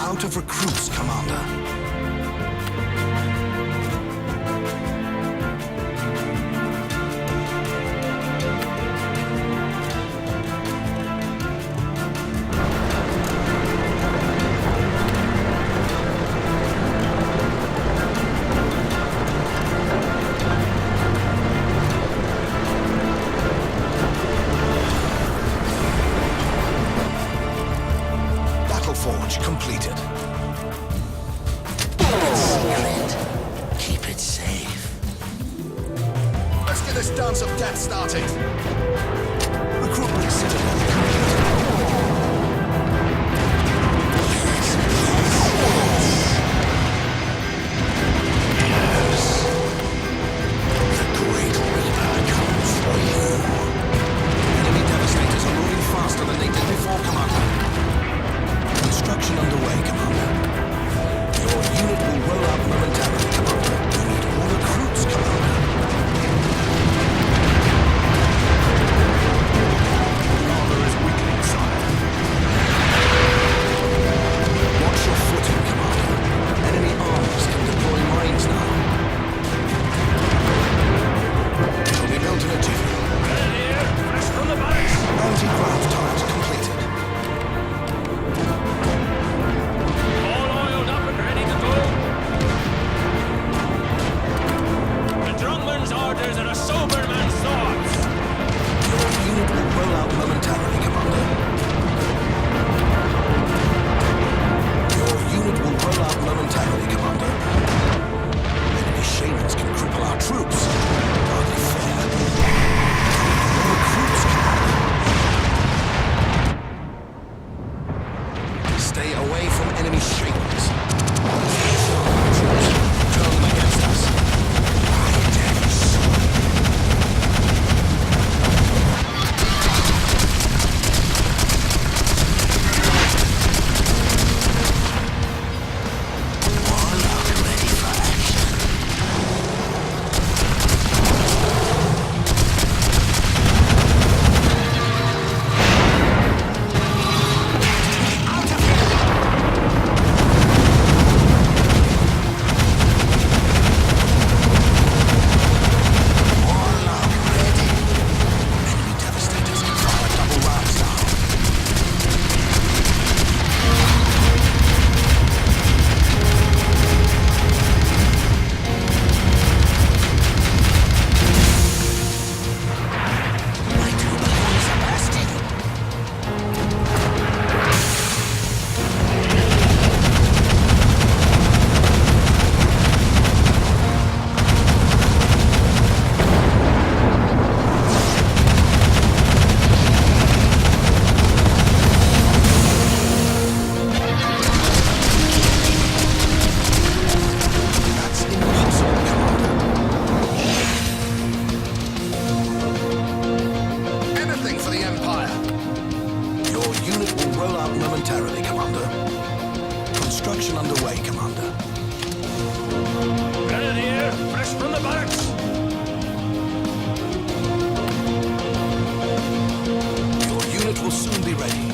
out of recruits, Commander. Forge completed. It's secret. Keep it safe. Let's get this dance of death started. Recruitment citadel completed. Yes. The Great Reaper comes for you. Enemy devastators are moving faster than they did before, Commander. Construction underway, Commander. Your unit will roll out momentarily, Commander. You need more recruits, Commander. Commander is weakening, sire. Watch your footing, Commander. Enemy arms can deploy mines now. It'll be built in a jiffy. Here, fresh from the barracks. Anti-grav turret completed. All oiled up and ready to go. The drumman's orders are a sober man's thoughts. Your unit will roll out momentarily, Commander. Your unit will roll out momentarily, Commander. Enemy shamans can cripple our troops. Hardly fair. More recruits, Commander. Stay away from enemy shamans. Turn them against us. Warlock ready for action. Warlock ready. Enemy devastators can fire double rounds now. My two balloons are bursting. That's impossible, Commander. Anything for the Empire. Your unit will roll out momentarily, Commander. Construction underway, Commander. Grenadier, fresh from the barracks. Your unit will soon be ready.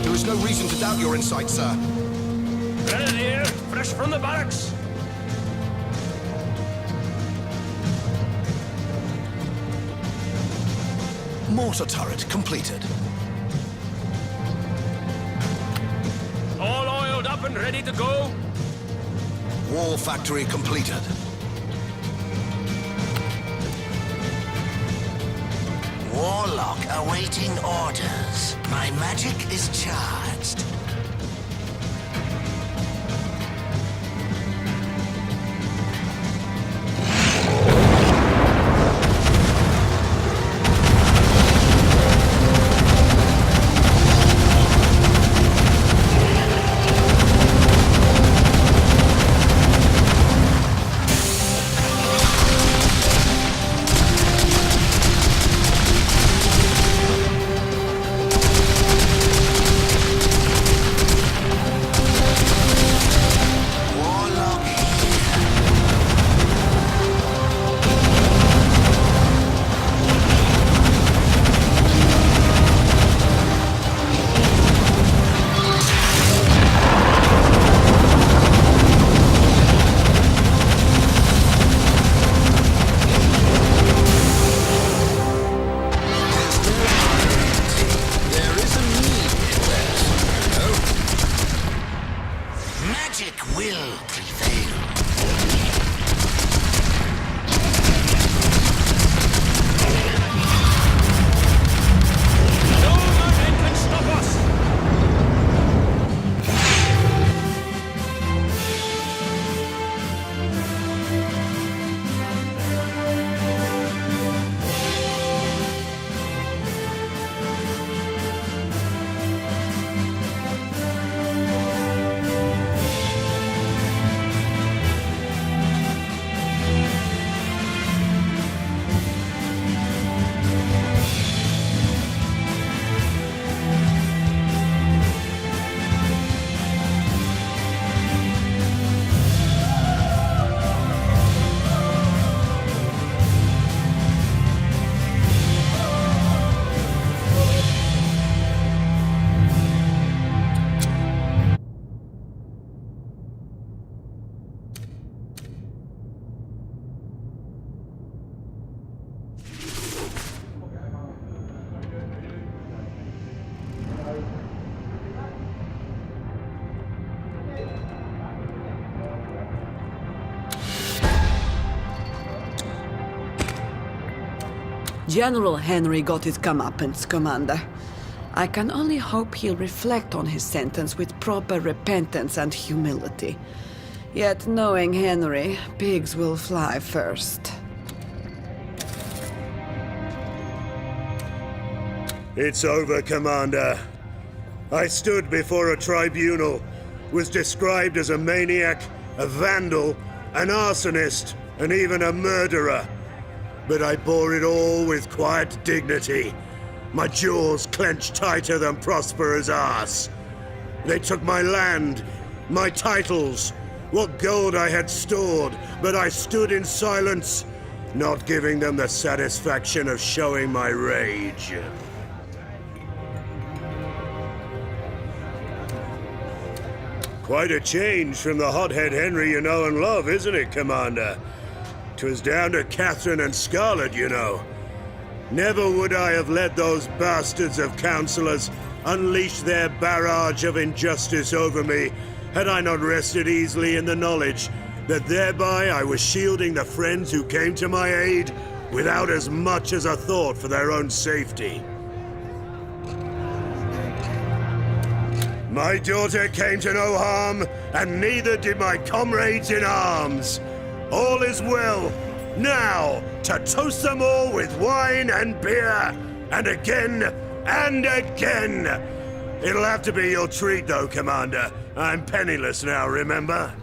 There is no reason to doubt your insight, sir. Grenadier, fresh from the barracks. Mortar turret completed. All oiled up and ready to go. Wall factory completed. Warlock awaiting orders. My magic is charged. General Henry got his comeuppance, Commander. I can only hope he'll reflect on his sentence with proper repentance and humility. Yet, knowing Henry, pigs will fly first. It's over, Commander. I stood before a tribunal, was described as a maniac, a vandal, an arsonist, and even a murderer. But I bore it all with quiet dignity, my jaws clenched tighter than Prospero's ass. They took my land, my titles, what gold I had stored, but I stood in silence, not giving them the satisfaction of showing my rage. Quite a change from the hothead Henry you know and love, isn't it, Commander? 'Twas down to Catherine and Scarlet, you know. Never would I have let those bastards of counselors unleash their barrage of injustice over me had I not rested easily in the knowledge that thereby I was shielding the friends who came to my aid without as much as a thought for their own safety. My daughter came to no harm, and neither did my comrades in arms. All is well. Now, to toast them all with wine and beer, and again, and again. It'll have to be your treat, though, Commander. I'm penniless now, remember?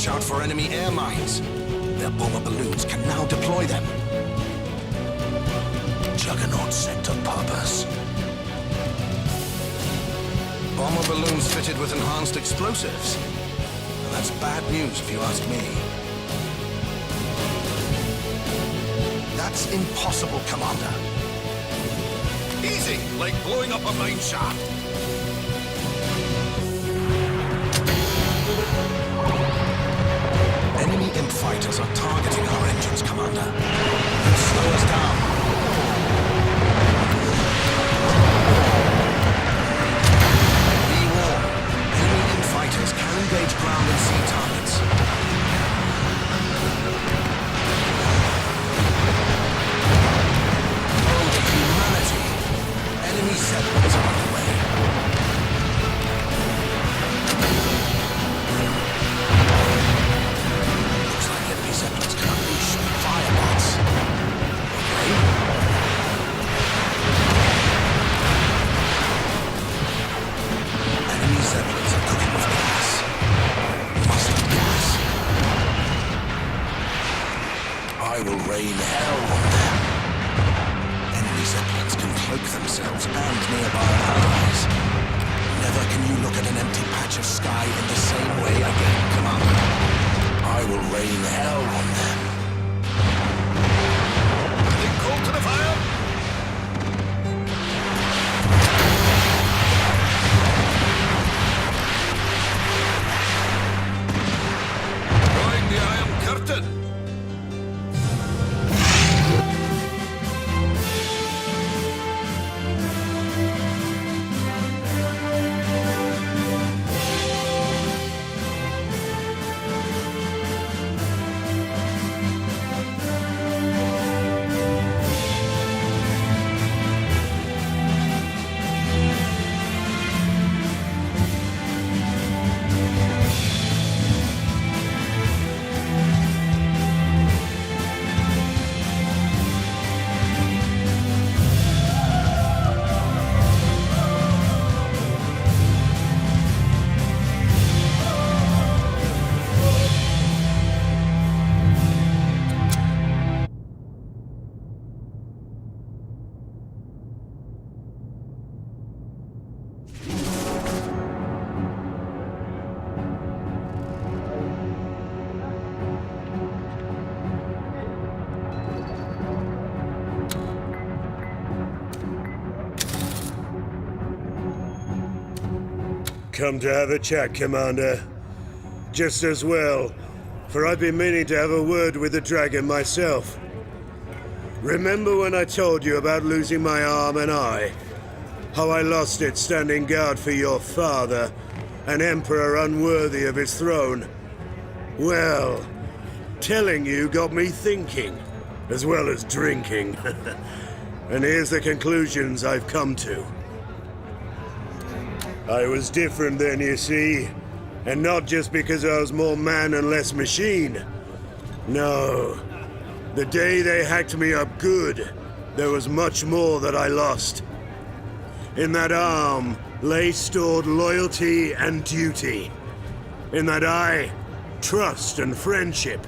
watch out for enemy air mines. Their bomber balloons can now deploy them. Juggernaut sent on purpose. Bomber balloons fitted with enhanced explosives. Well, that's bad news if you ask me. That's impossible, Commander. Easy, like blowing up a mine shaft. Enemy imp fighters are targeting our engines, Commander. They'll slow us down. Be warned. Enemy imp fighters can engage ground and sea targets. Oh, the humanity! Enemy zeppelins are on the way. Looks like enemy zeppelins can unleash firebots. Okay. Enemy zeppelins are cooking with gas. Mustard gas. I will rain hell on them. Enemy zeppelins can cloak themselves and nearby allies. Never can you look at an empty patch of sky in the same way again, Commander. I will rain hell on them. Adding coal to the fire! Drawing the Iron Curtain! Come to have a chat, Commander. Just as well, for I've been meaning to have a word with the dragon myself. Remember when I told you about losing my arm and eye? How I lost it standing guard for your father, an emperor unworthy of his throne? Well, telling you got me thinking, as well as drinking. And here's the conclusions I've come to. I was different then, you see. And not just because I was more man and less machine. No. The day they hacked me up good, there was much more that I lost. In that arm lay stored loyalty and duty. In that eye, trust and friendship.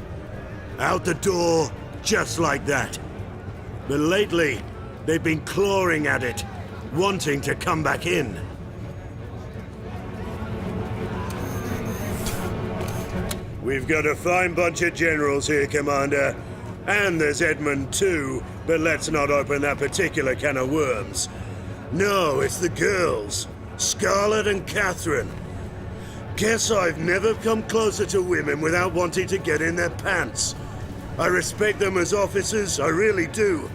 Out the door, just like that. But lately, they've been clawing at it, wanting to come back in. We've got a fine bunch of generals here, Commander. And there's Edmund too, but let's not open that particular can of worms. No, it's the girls. Scarlet and Catherine. Guess I've never come closer to women without wanting to get in their pants. I respect them as officers, I really do.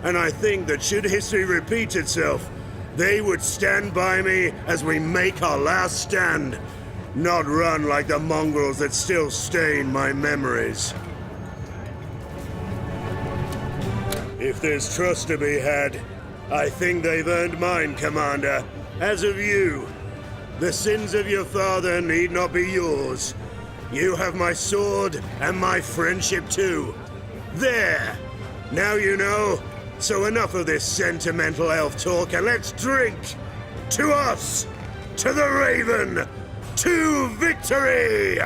And I think that should history repeat itself, they would stand by me as we make our last stand. Not run like the mongrels that still stain my memories. If there's trust to be had, I think they've earned mine, Commander. As of you. The sins of your father need not be yours. You have my sword and my friendship too. There! Now you know. So enough of this sentimental elf talk and let's drink! To us! To the Raven! To victory!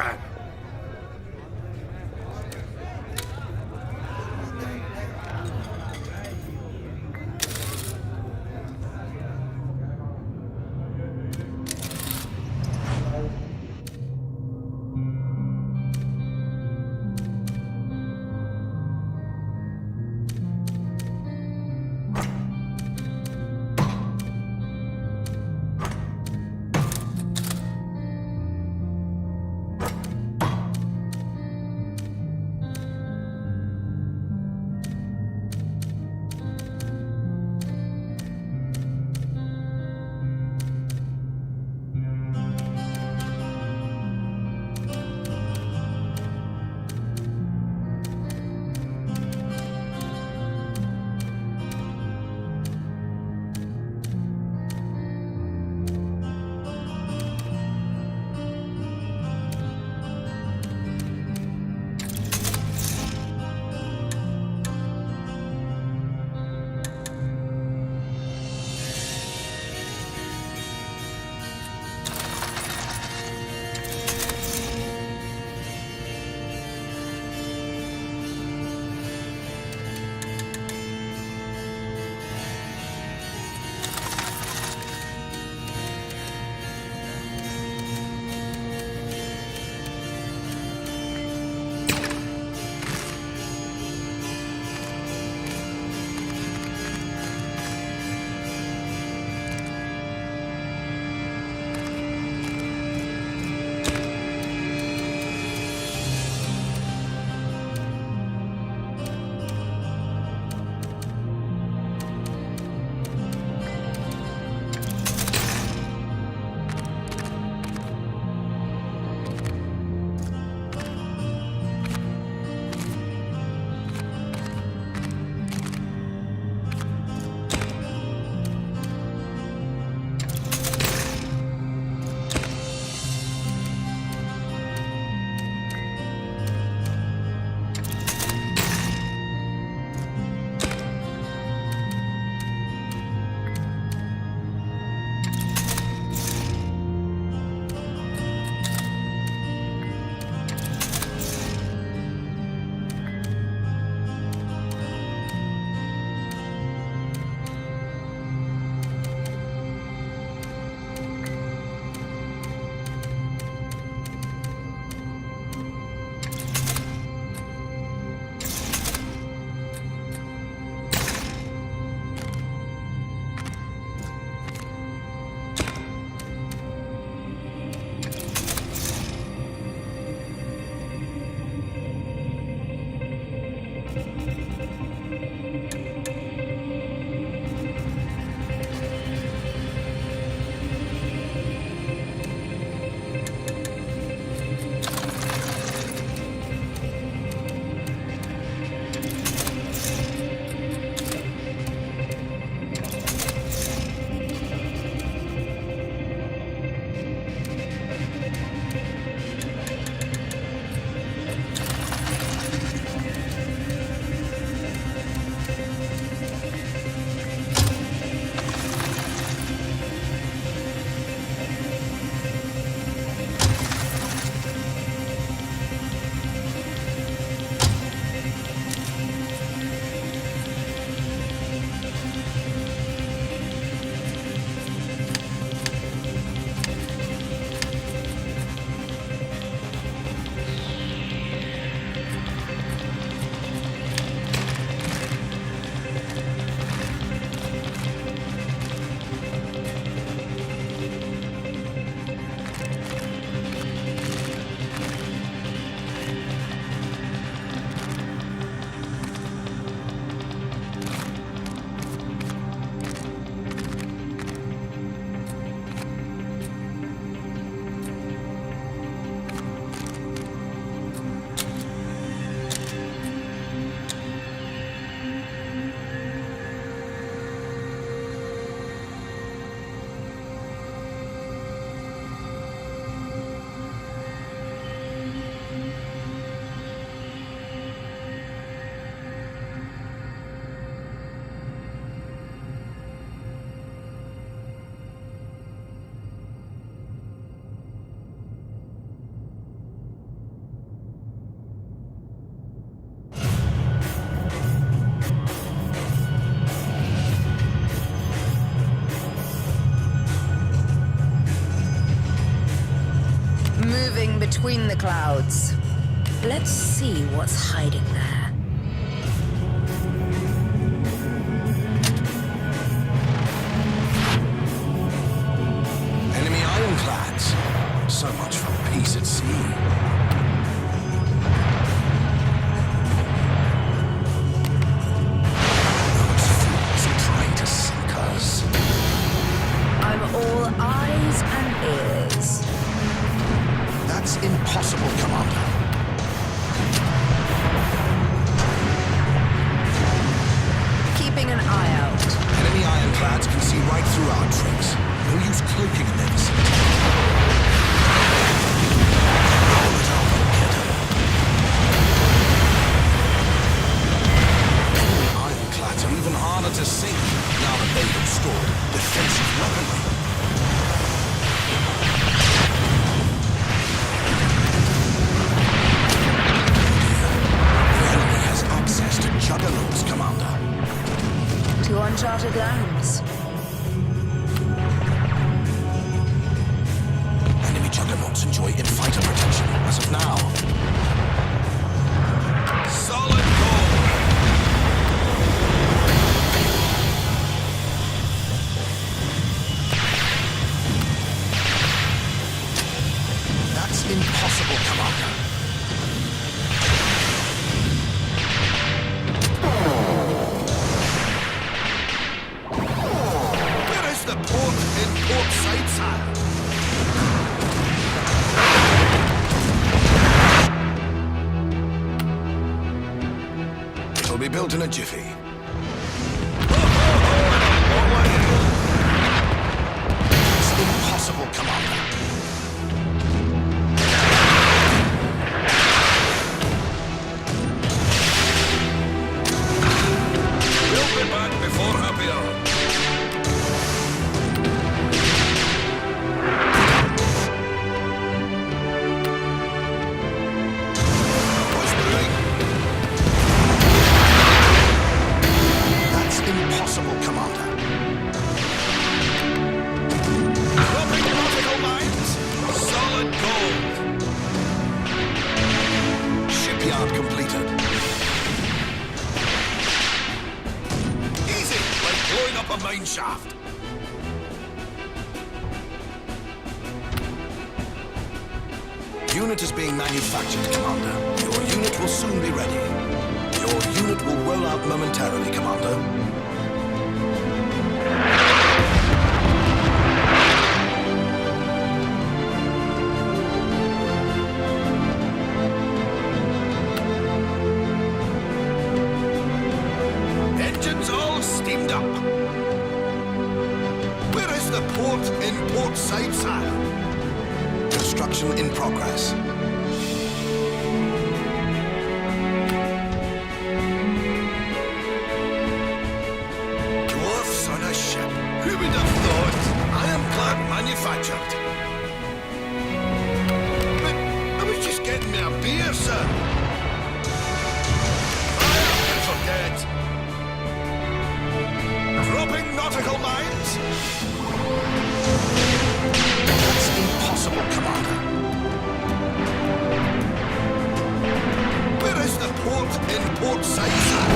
between the clouds. Let's see what's hiding there. Enemy ironclads. So much for peace at sea. Those fools are trying to sink us. I'm all eyes and ears. That's impossible, Commander. Keeping an eye out. Enemy ironclads can see right through our tricks. No use cloaking in their vicinity. Enemy ironclads are even harder to sink now that they've installed defensive weaponry. The enemy has access to juggernauts, Commander. To uncharted lands. Enemy juggernauts enjoy in-fighter protection as of now. Solid gold! That's impossible, Commander. Where is the port in Port Said, sire? It'll be built in a jiffy. It's impossible, Commander. We'll be back before happy hour. What's the ring? That's impossible, Commander. Dropping nautical mines. Solid gold. Shipyard completed. Easy, like blowing up a mine shaft. Unit is being manufactured, Commander. Your unit will soon be ready. Your unit will roll out momentarily, Commander. Engines all steamed up. Where is the port in Port Said, sire? Construction in progress. Dwarfs on a ship. Who would have thought? Ironclad manufactured. But I was just getting me a beer, sir. Fire and forget. Dropping nautical mines. That's impossible, Commander. Where is the port in Port Said, sir?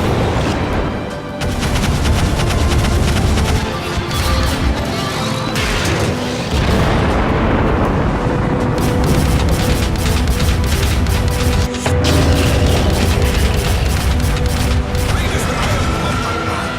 Right as the iron contact man.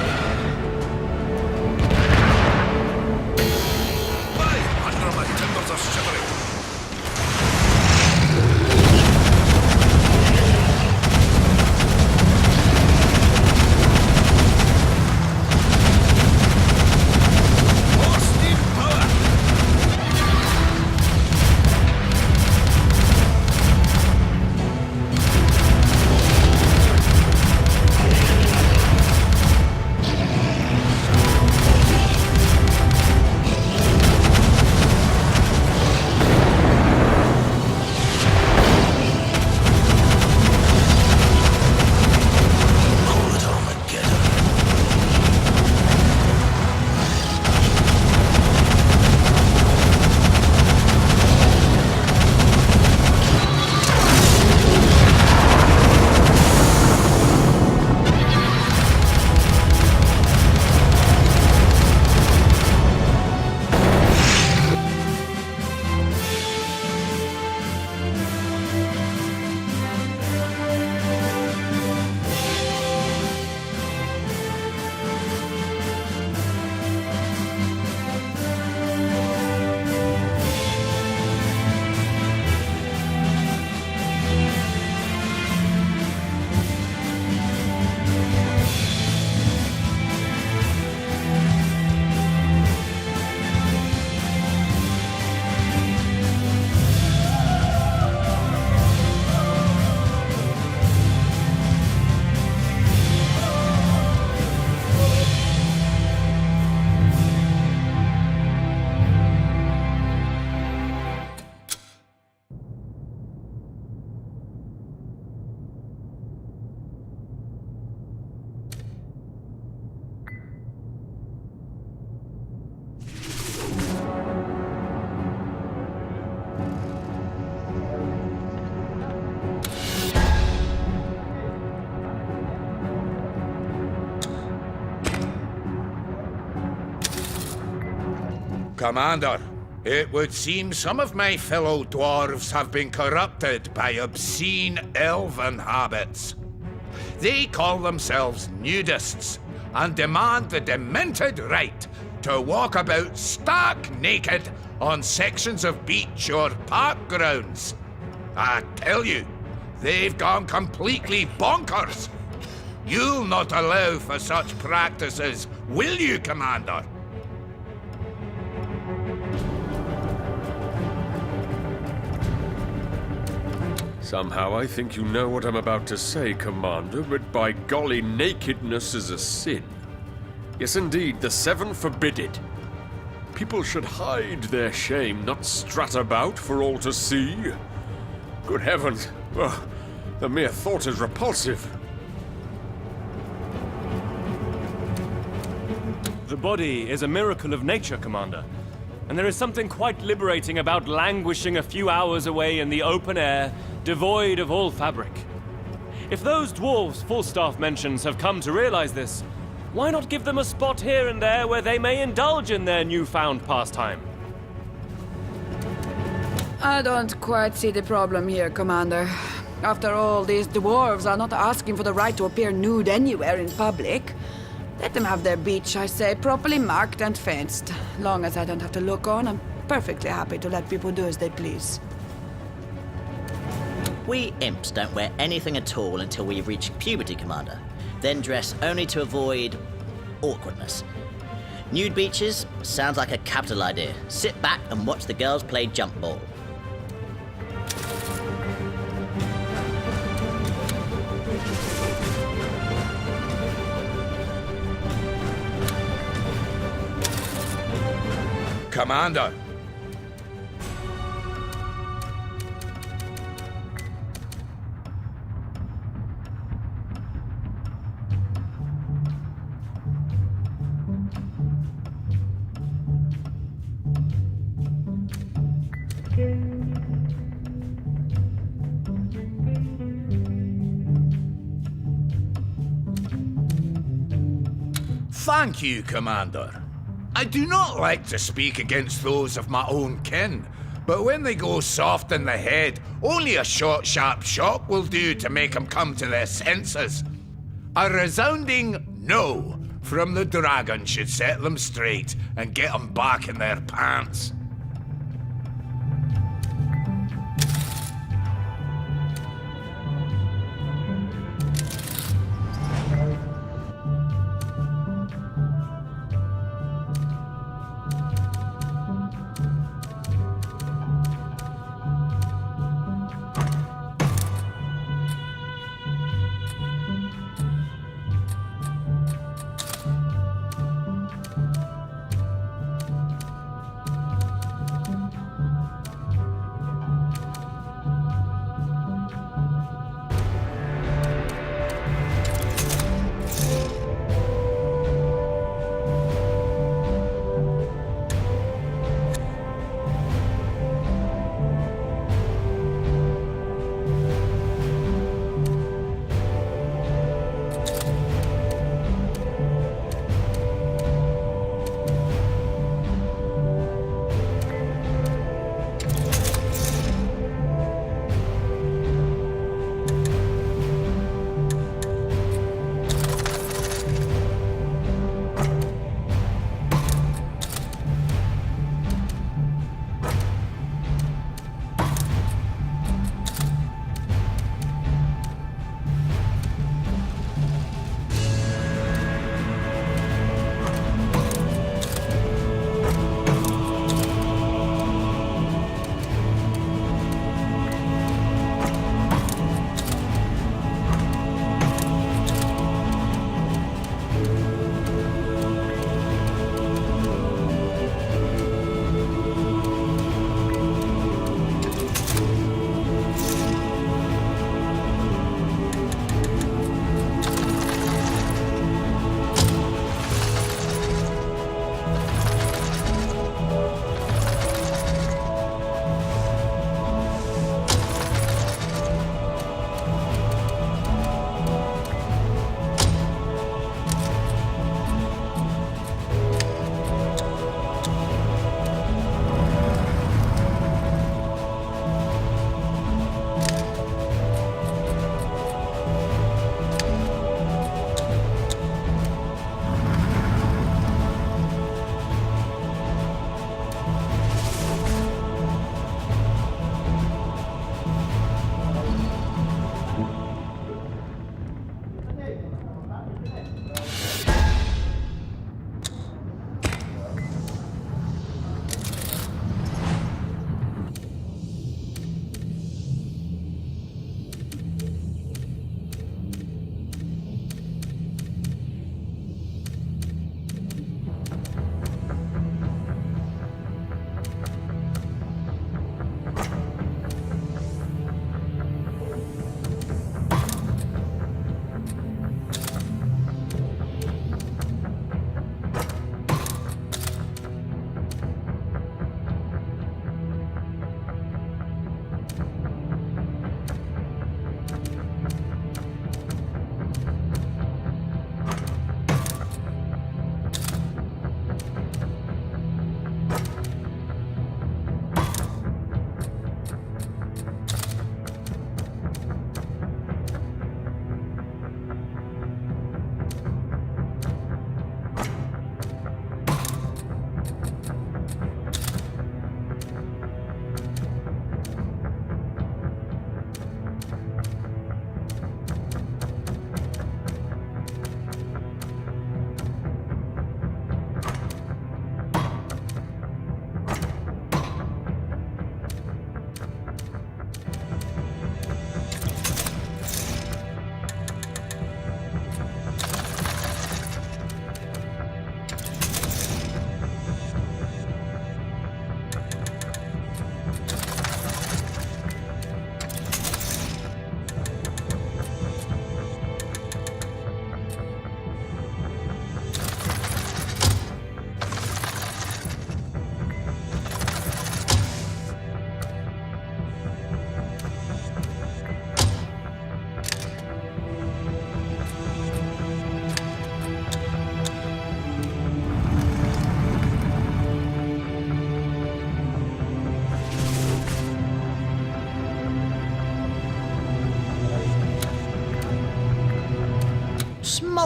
Commander, it would seem some of my fellow dwarves have been corrupted by obscene elven habits. They call themselves nudists and demand the demented right to walk about stark naked on sections of beach or park grounds. I tell you, they've gone completely bonkers. You'll not allow for such practices, will you, Commander? Somehow I think you know what I'm about to say, Commander, but by golly, nakedness is a sin. Yes, indeed, the seven forbid it. People should hide their shame, not strut about for all to see. Good heavens, well, the mere thought is repulsive. The body is a miracle of nature, Commander. And there is something quite liberating about languishing a few hours away in the open air, devoid of all fabric. If those dwarves Falstaff mentions have come to realize this, why not give them a spot here and there where they may indulge in their newfound pastime? I don't quite see the problem here, Commander. After all, these dwarves are not asking for the right to appear nude anywhere in public. Let them have their beach, I say, properly marked and fenced. Long as I don't have to look on, I'm perfectly happy to let people do as they please. We imps don't wear anything at all until we reach puberty, Commander. Then dress only to avoid awkwardness. Nude beaches? Sounds like a capital idea. Sit back and watch the girls play jump ball. Commander! Thank you, Commander. I do not like to speak against those of my own kin, but when they go soft in the head, only a short, sharp shock will do to make them come to their senses. A resounding no from the dragon should set them straight and get them back in their pants.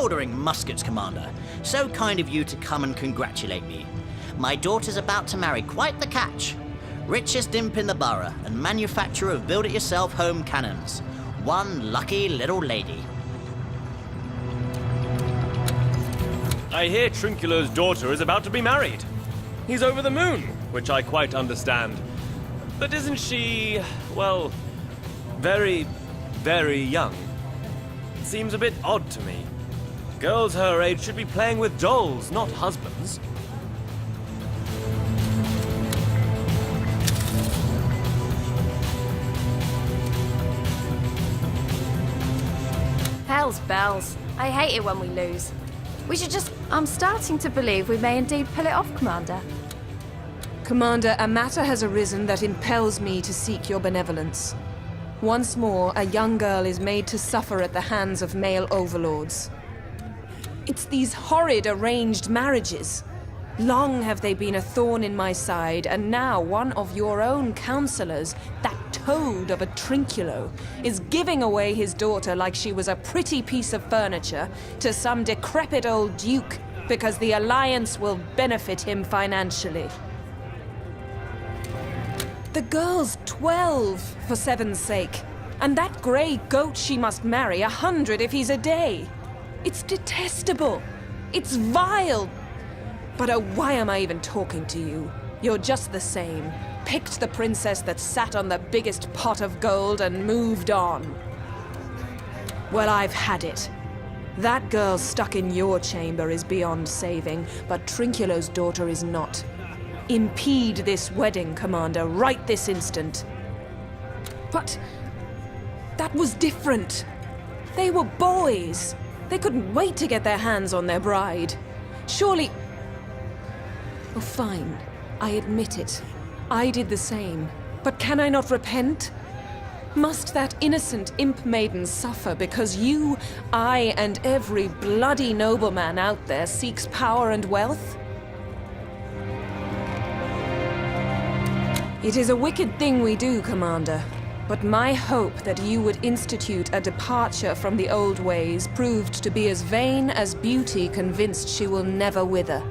ordering muskets, Commander. So kind of you to come and congratulate me. My daughter's about to marry quite the catch. Richest imp in the borough and manufacturer of build-it-yourself home cannons. One lucky little lady. I hear Trinculo's daughter is about to be married. He's over the moon, which I quite understand. But isn't she, well, very, very young? Seems a bit odd to me. Girls her age should be playing with dolls, not husbands. Hell's bells. I hate it when we lose. We should just... I'm starting to believe we may indeed pull it off, Commander. Commander, a matter has arisen that impels me to seek your benevolence. Once more, a young girl is made to suffer at the hands of male overlords. It's these horrid arranged marriages. Long have they been a thorn in my side, and now one of your own counselors, that toad of a Trinculo, is giving away his daughter like she was a pretty piece of furniture to some decrepit old duke because the alliance will benefit him financially. The girl's 12, for 7's sake. And that grey goat she must marry 100 if he's a day. It's detestable. It's vile. But oh, why am I even talking to you? You're just the same. Picked the princess that sat on the biggest pot of gold and moved on. Well, I've had it. That girl stuck in your chamber is beyond saving, but Trinculo's daughter is not. Impede this wedding, Commander, right this instant. But that was different. They were boys. They couldn't wait to get their hands on their bride. Surely... Oh, fine. I admit it. I did the same. But can I not repent? Must that innocent imp maiden suffer because you, I, and every bloody nobleman out there seeks power and wealth? It is a wicked thing we do, Commander. But my hope that you would institute a departure from the old ways proved to be as vain as beauty convinced she will never wither.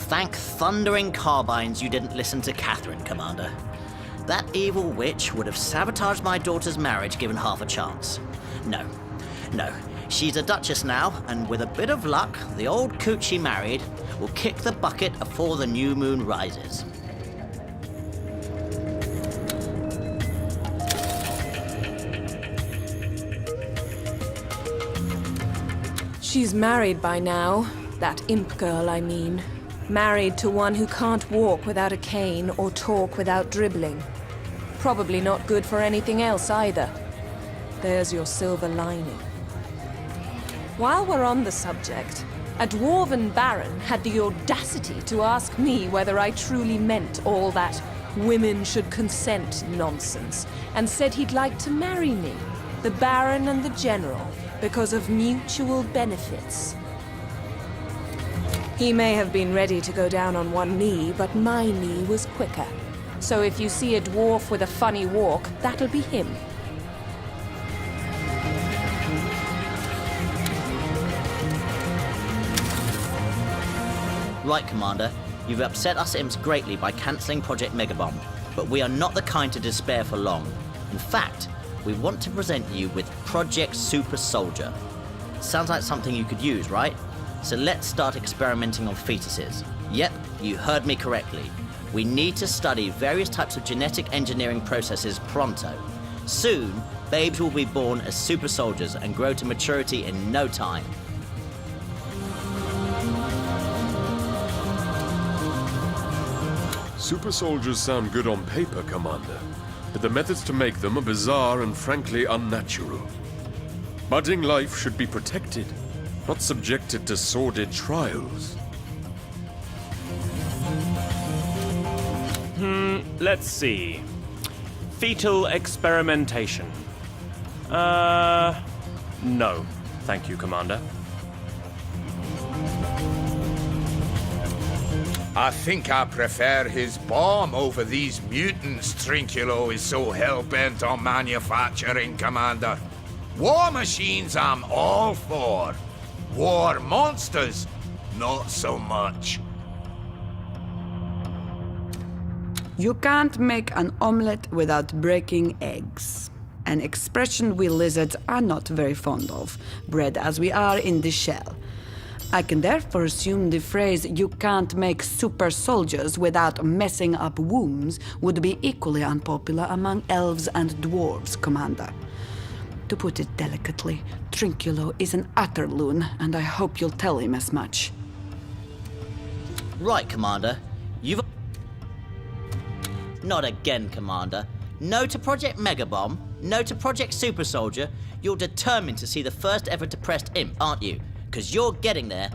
Thank thundering carbines you didn't listen to Catherine, Commander. That evil witch would have sabotaged my daughter's marriage given half a chance. No. She's a duchess now, and with a bit of luck, the old coot she married will kick the bucket afore the new moon rises. She's married by now. That imp girl, I mean. Married to one who can't walk without a cane or talk without dribbling. Probably not good for anything else either. There's your silver lining. While we're on the subject, a dwarven baron had the audacity to ask me whether I truly meant all that women should consent nonsense, and said he'd like to marry me, the baron and the general, because of mutual benefits. He may have been ready to go down on one knee, but my knee was quicker. So if you see a dwarf with a funny walk, that'll be him. Right, Commander. You've upset us imps greatly by cancelling Project Megabomb, but we are not the kind to despair for long. In fact, we want to present you with Project Super Soldier. Sounds like something you could use, right? So let's start experimenting on fetuses. Yep, you heard me correctly. We need to study various types of genetic engineering processes pronto. Soon, babes will be born as super soldiers and grow to maturity in no time. Super soldiers sound good on paper, Commander, but the methods to make them are bizarre and frankly unnatural. Budding life should be protected, not subjected to sordid trials. Let's see. Fetal experimentation. No. Thank you, Commander. I think I prefer his bomb over these mutants Trinculo is so hell-bent on manufacturing, Commander. War machines I'm all for. War monsters, not so much. You can't make an omelette without breaking eggs. An expression we lizards are not very fond of, bred as we are in the shell. I can therefore assume the phrase, "you can't make super soldiers without messing up wombs," would be equally unpopular among elves and dwarves, Commander. To put it delicately, Trinculo is an utter loon, and I hope you'll tell him as much. Right, Commander. You've... Not again, Commander. No to Project Megabomb, no to Project Super Soldier. You're determined to see the first ever depressed imp, aren't you? Because you're getting there.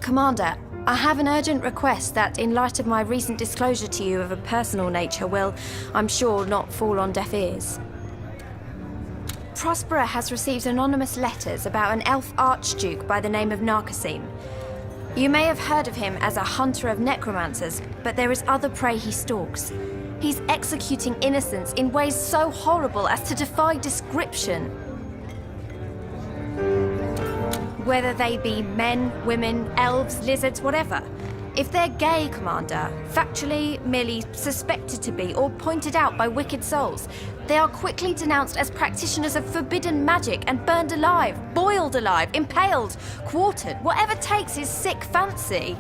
Commander, I have an urgent request that, in light of my recent disclosure to you of a personal nature, will, I'm sure, not fall on deaf ears. Prospera has received anonymous letters about an elf archduke by the name of Narcosim. You may have heard of him as a hunter of necromancers, but there is other prey he stalks. He's executing innocents in ways so horrible as to defy description. Whether they be men, women, elves, lizards, whatever. If they're gay, Commander, factually, merely suspected to be, or pointed out by wicked souls, they are quickly denounced as practitioners of forbidden magic and burned alive, boiled alive, impaled, quartered, whatever takes his sick fancy.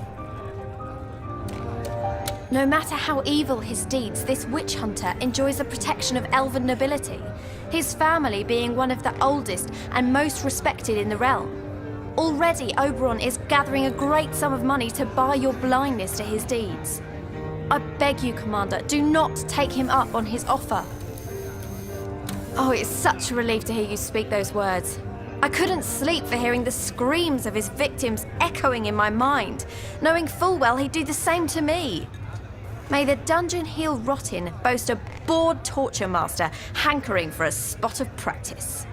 No matter how evil his deeds, this witch hunter enjoys the protection of elven nobility, his family being one of the oldest and most respected in the realm. Already, Oberon is gathering a great sum of money to buy your blindness to his deeds. I beg you, Commander, do not take him up on his offer. Oh, it's such a relief to hear you speak those words. I couldn't sleep for hearing the screams of his victims echoing in my mind, knowing full well he'd do the same to me. May the dungeon he'll rot in boast a bored torture master hankering for a spot of practice.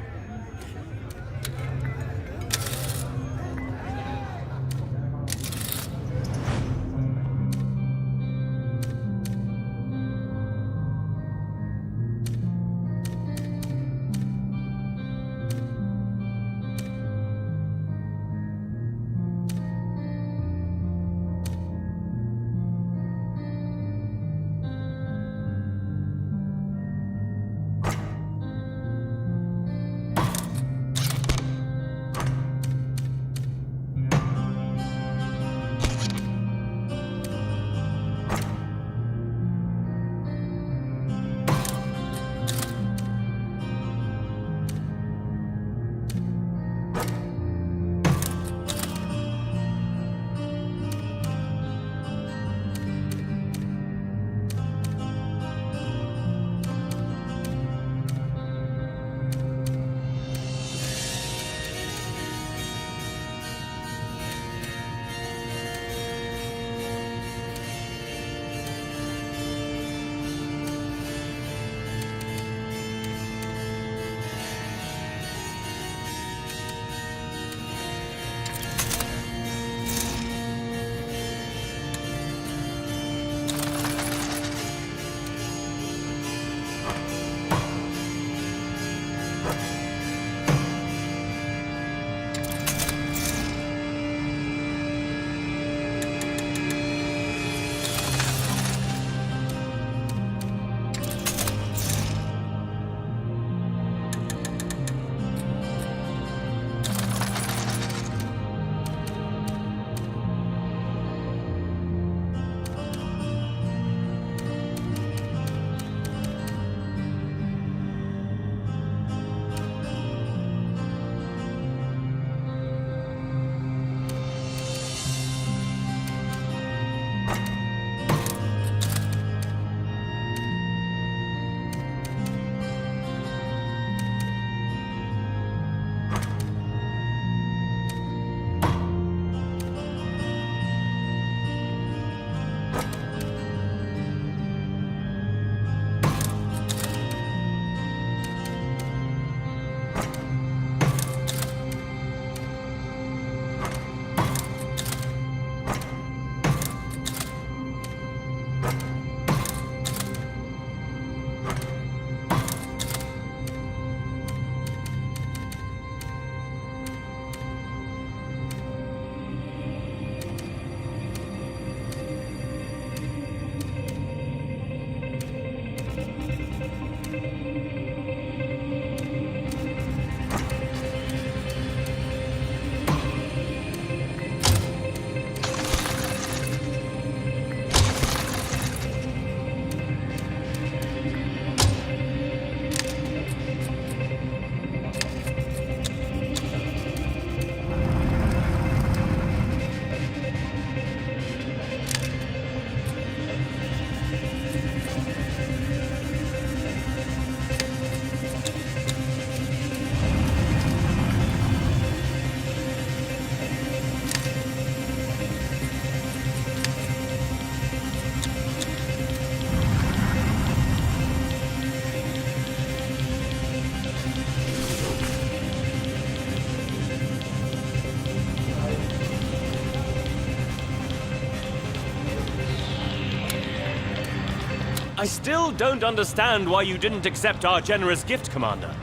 I still don't understand why you didn't accept our generous gift, Commander.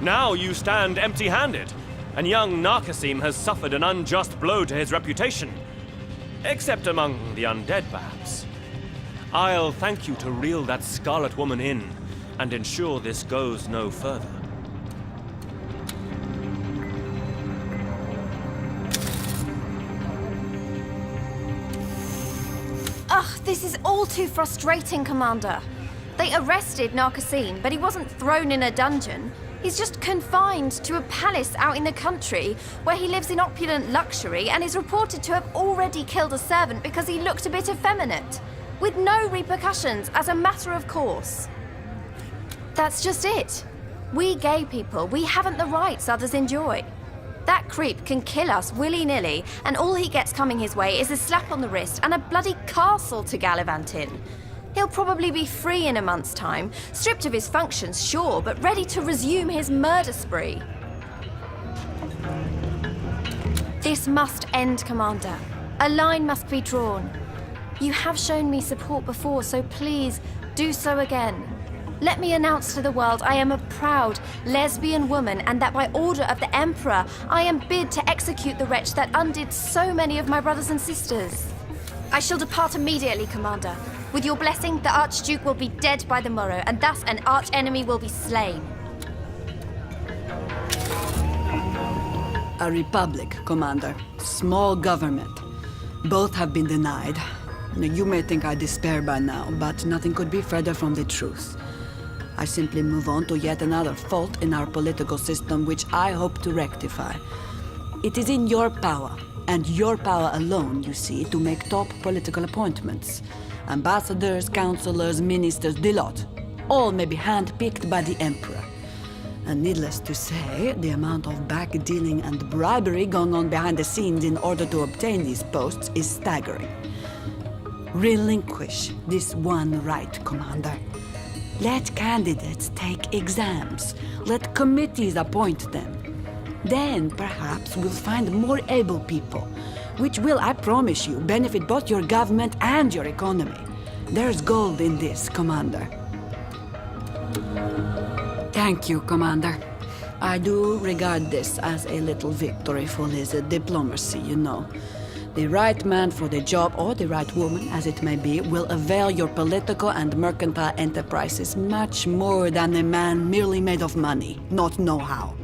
Now you stand empty-handed, and young Narkasim has suffered an unjust blow to his reputation. Except among the undead, perhaps. I'll thank you to reel that Scarlet Woman in, and ensure this goes no further. Ugh, this is all too frustrating, Commander. They arrested Narkasim, but he wasn't thrown in a dungeon. He's just confined to a palace out in the country, where he lives in opulent luxury and is reported to have already killed a servant because he looked a bit effeminate, with no repercussions as a matter of course. That's just it. We gay people, we haven't the rights others enjoy. That creep can kill us willy-nilly, and all he gets coming his way is a slap on the wrist and a bloody castle to gallivant in. He'll probably be free in a month's time, stripped of his functions, sure, but ready to resume his murder spree. This must end, Commander. A line must be drawn. You have shown me support before, so please, do so again. Let me announce to the world I am a proud lesbian woman, and that by order of the Emperor, I am bid to execute the wretch that undid so many of my brothers and sisters. I shall depart immediately, Commander. With your blessing, the Archduke will be dead by the morrow, and thus an arch-enemy will be slain. A republic, Commander. Small government. Both have been denied. You may think I despair by now, but nothing could be further from the truth. I simply move on to yet another fault in our political system, which I hope to rectify. It is in your power, and your power alone, you see, to make top political appointments. Ambassadors, councillors, ministers, the lot. All may be hand-picked by the Emperor. And needless to say, the amount of back-dealing and bribery going on behind the scenes in order to obtain these posts is staggering. Relinquish this one right, Commander. Let candidates take exams. Let committees appoint them. Then, perhaps, we'll find more able people, which will, I promise you, benefit both your government and your economy. There's gold in this, Commander. Thank you, Commander. I do regard this as a little victory for his diplomacy, you know. The right man for the job, or the right woman, as it may be, will avail your political and mercantile enterprises much more than a man merely made of money, not know-how.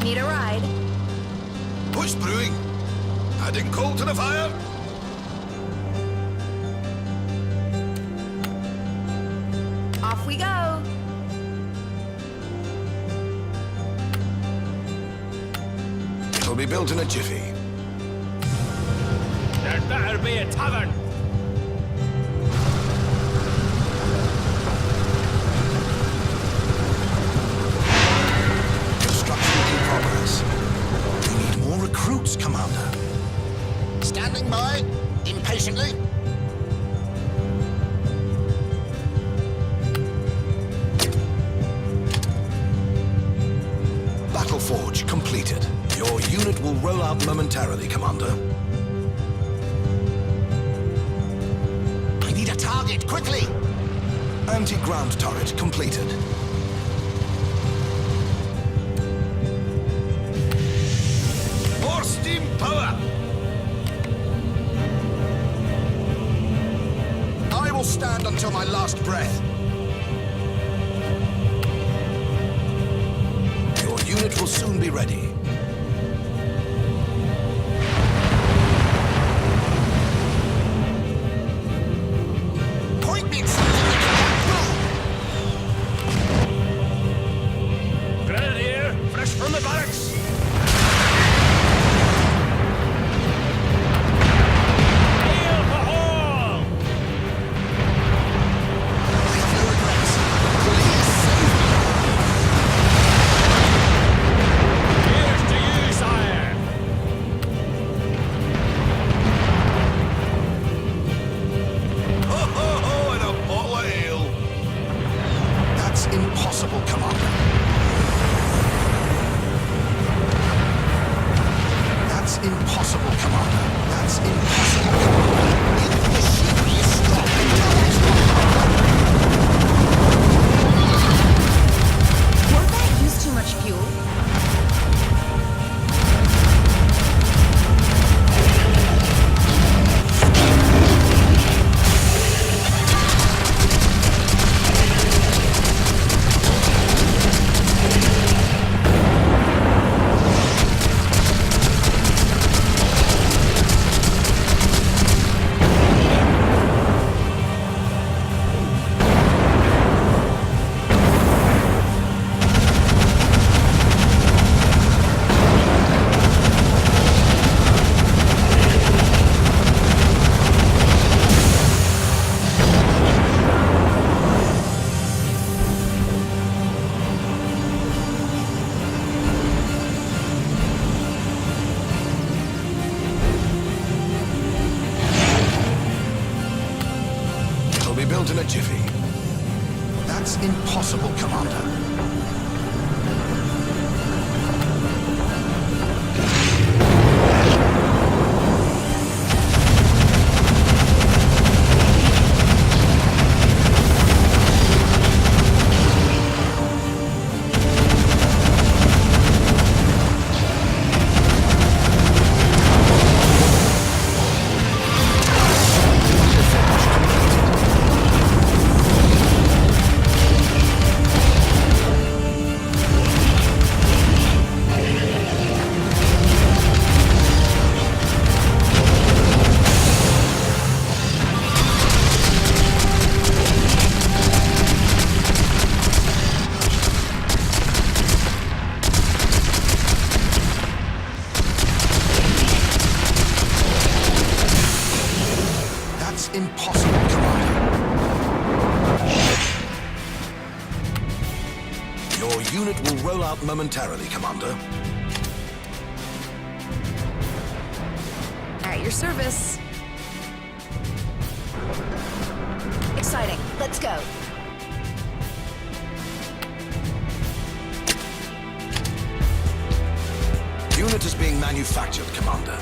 Need a ride? What's brewing? Adding coal to the fire? Off we go. It'll be built in a jiffy. There'd better be a tavern. Construction in progress. We need more recruits, Commander. Standing by, impatiently. Battle Forge completed. Your unit will roll out momentarily, Commander. I need a target, quickly! Anti-ground turret completed. More steam power! I will stand until my last breath. Your unit will soon be ready. Point me at something that can Grenadier, fresh from the barracks. Hail for all! I have no regrets. Please save me. Here's to you, sire. Ho, ho, ho, and a bottle of ale. That's impossible, Commander. That's impossible, Commander. That's impossible, Commander. If the ship is stopped until it's Won't that use too much fuel? It'll be built in a jiffy. That's impossible, Commander. That's impossible, Commander. Your unit will roll out momentarily, Commander. At your service. Exciting. Let's go. Unit is being manufactured, Commander.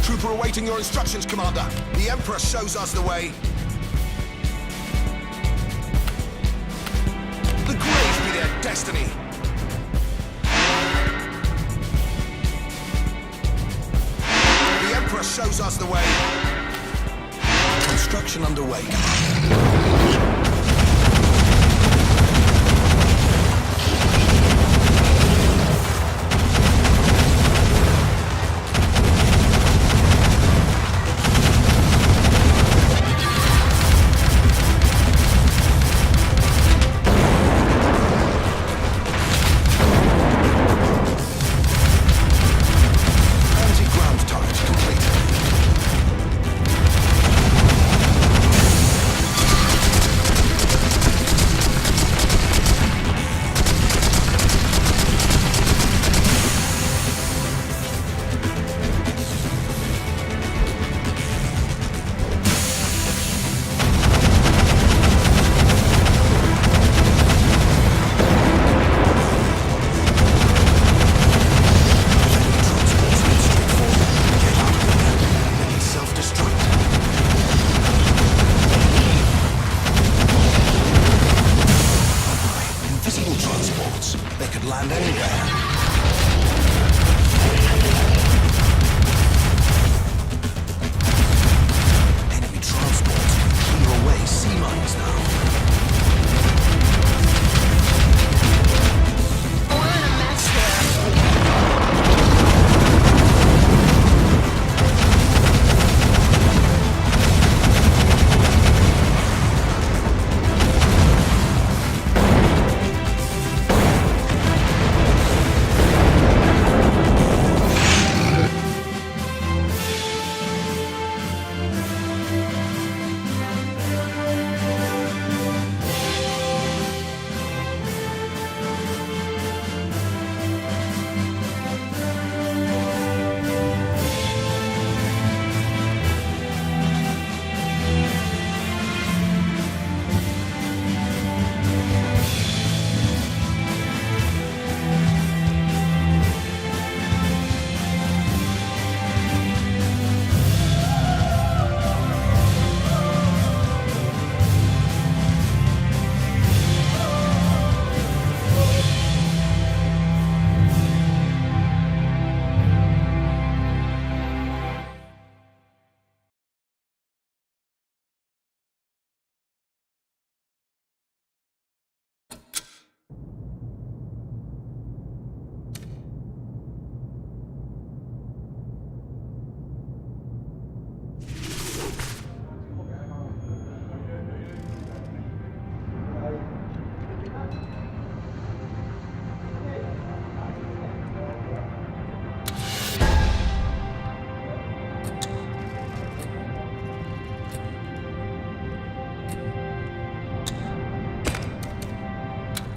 Trooper awaiting your instructions, Commander. The Emperor shows us the way. The grave be their destiny. The Emperor shows us the way. Construction underway, Commander.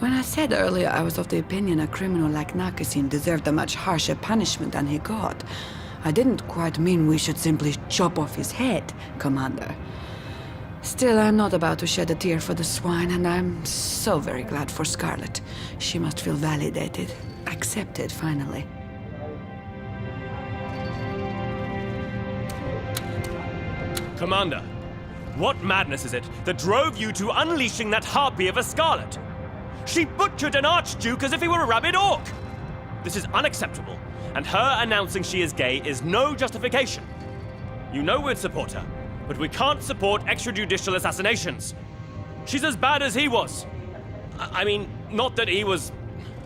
When I said earlier I was of the opinion a criminal like Nakasim deserved a much harsher punishment than he got, I didn't quite mean we should simply chop off his head, Commander. Still, I'm not about to shed a tear for the swine, and I'm so very glad for Scarlet. She must feel validated, accepted, finally. Commander, what madness is it that drove you to unleashing that harpy of a Scarlet? She butchered an Archduke as if he were a rabid orc! This is unacceptable, and her announcing she is gay is no justification. You know we'd support her, but we can't support extrajudicial assassinations. She's as bad as he was. I mean, not that he was...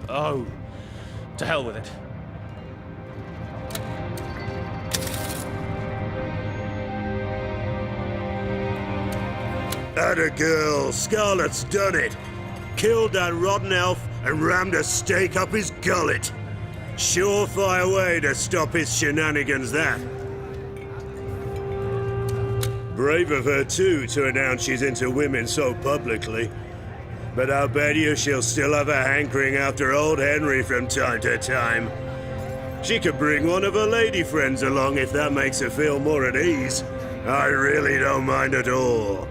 Oh, to hell with it. Atta girl, Scarlet's done it. Killed that rotten elf and rammed a stake up his gullet. Surefire way to stop his shenanigans, that. Brave of her, too, to announce she's into women so publicly. But I'll bet you she'll still have a hankering after old Henry from time to time. She could bring one of her lady friends along if that makes her feel more at ease. I really don't mind at all.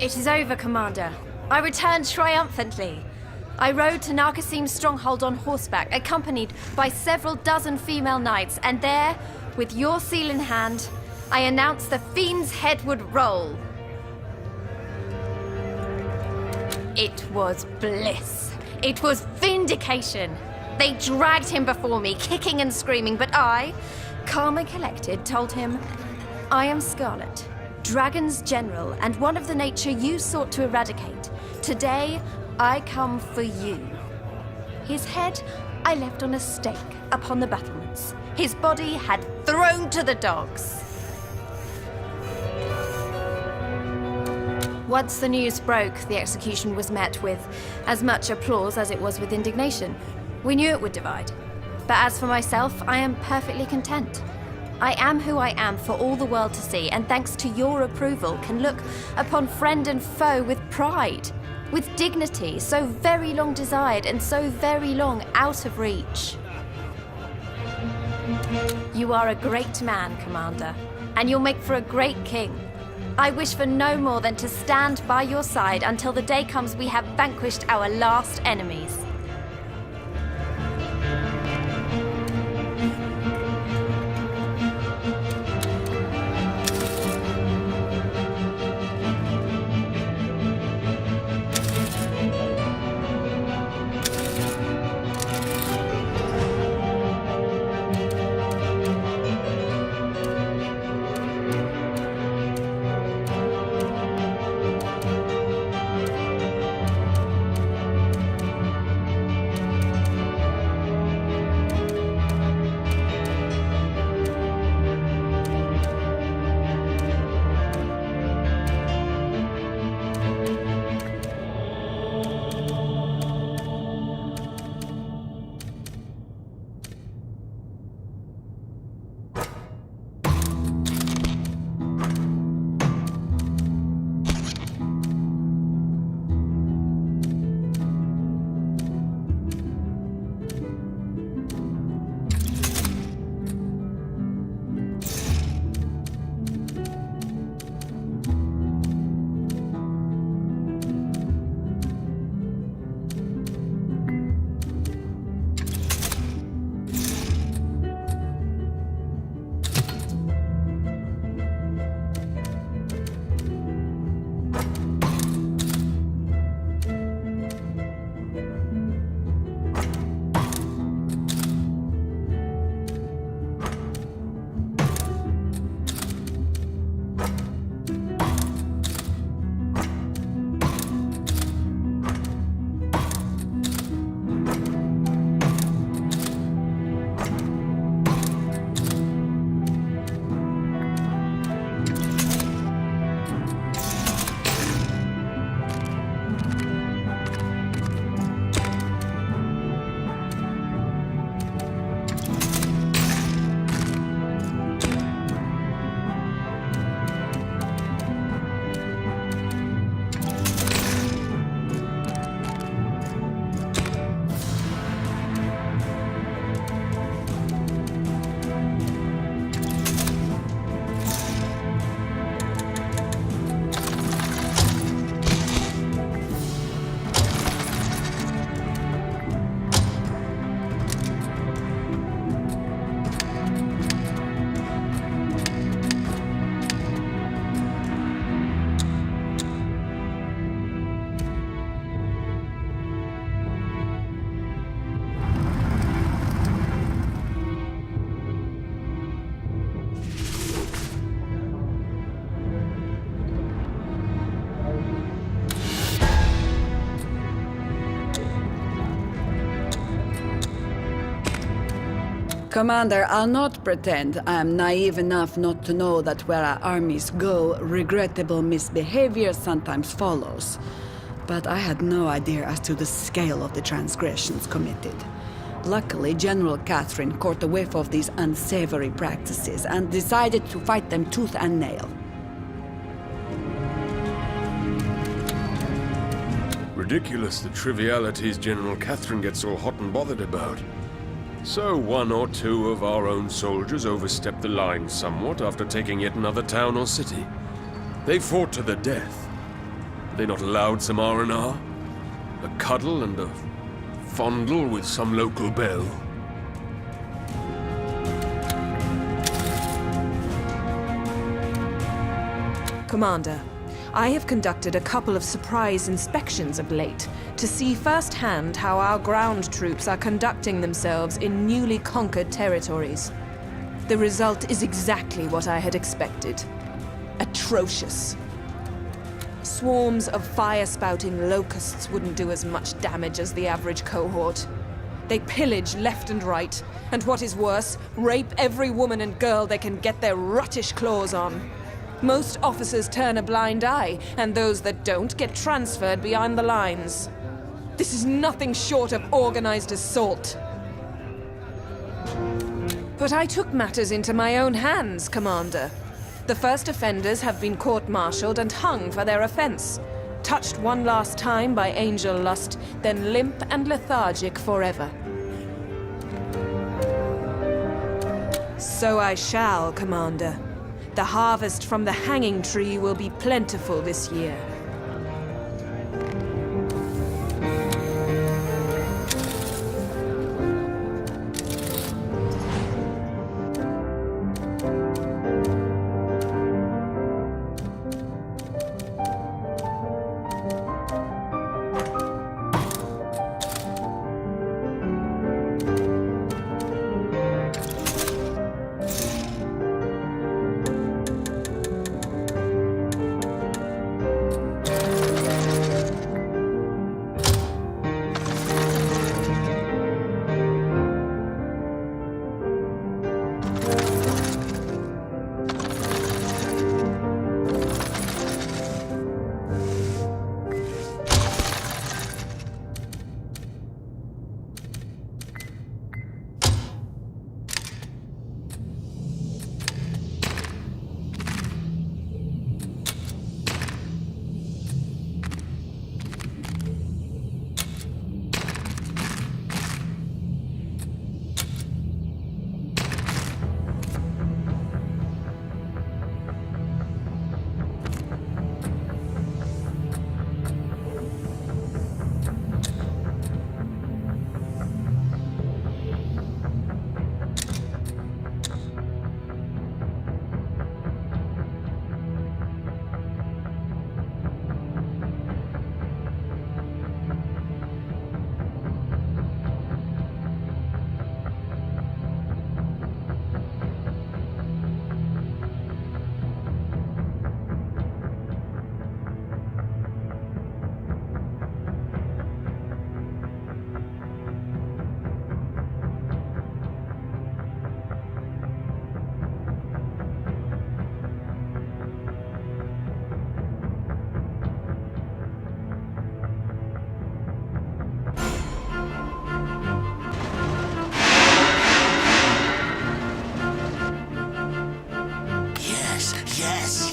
It is over, Commander. I returned triumphantly. I rode to Nakasim's stronghold on horseback, accompanied by several dozen female knights, and there, with your seal in hand, I announced the fiend's head would roll. It was bliss. It was vindication. They dragged him before me, kicking and screaming, but I, calm and collected, told him, I am Scarlet, Dragon's General, and one of the nature you sought to eradicate. Today, I come for you. His head I left on a stake upon the battlements. His body had thrown to the dogs. Once the news broke, the execution was met with as much applause as it was with indignation. We knew it would divide. But as for myself, I am perfectly content. I am who I am for all the world to see, and thanks to your approval, can look upon friend and foe with pride, with dignity, so very long desired and so very long out of reach. You are a great man, Commander, and you'll make for a great king. I wish for no more than to stand by your side until the day comes we have vanquished our last enemies. Commander, I'll not pretend I am naive enough not to know that where our armies go, regrettable misbehavior sometimes follows. But I had no idea as to the scale of the transgressions committed. Luckily, General Catherine caught a whiff of these unsavory practices and decided to fight them tooth and nail. Ridiculous the trivialities General Catherine gets all hot and bothered about. So one or two of our own soldiers overstepped the line somewhat after taking yet another town or city. They fought to the death. Were they not allowed some R&R? A cuddle and a fondle with some local belle? Commander, I have conducted a couple of surprise inspections of late to see firsthand how our ground troops are conducting themselves in newly conquered territories. The result is exactly what I had expected. Atrocious. Swarms of fire-spouting locusts wouldn't do as much damage as the average cohort. They pillage left and right, and what is worse, rape every woman and girl they can get their ruttish claws on. Most officers turn a blind eye, and those that don't get transferred behind the lines. This is nothing short of organized assault. But I took matters into my own hands, Commander. The first offenders have been court-martialed and hung for their offense. Touched one last time by angel lust, then limp and lethargic forever. So I shall, Commander. The harvest from the hanging tree will be plentiful this year.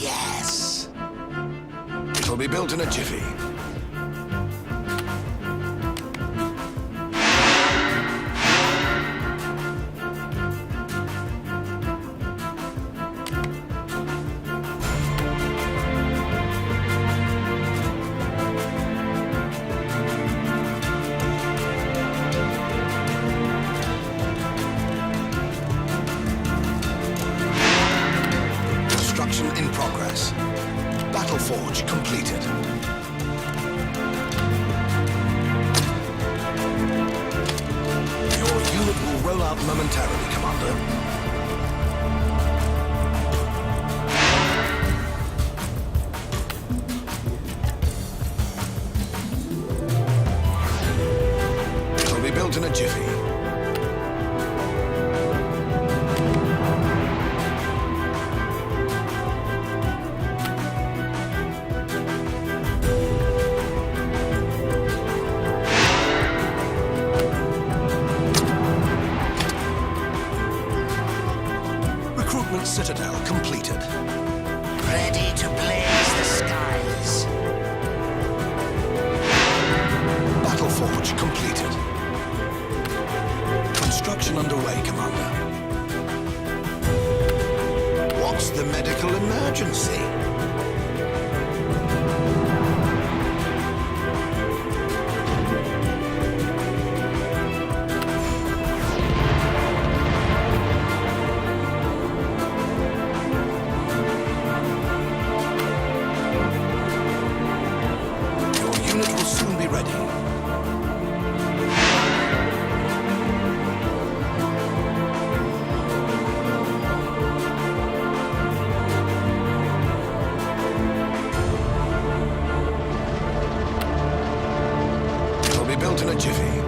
Yes. It'll be built in a jiffy. Construction in progress. Battle forge completed. Your unit will roll out momentarily, Commander. It'll be built in a jiffy. citadel completed. Ready to blaze the skies. Battle forge completed. Construction underway, Commander. What's the medical emergency? Your unit will soon be ready. It'll be built in a jiffy.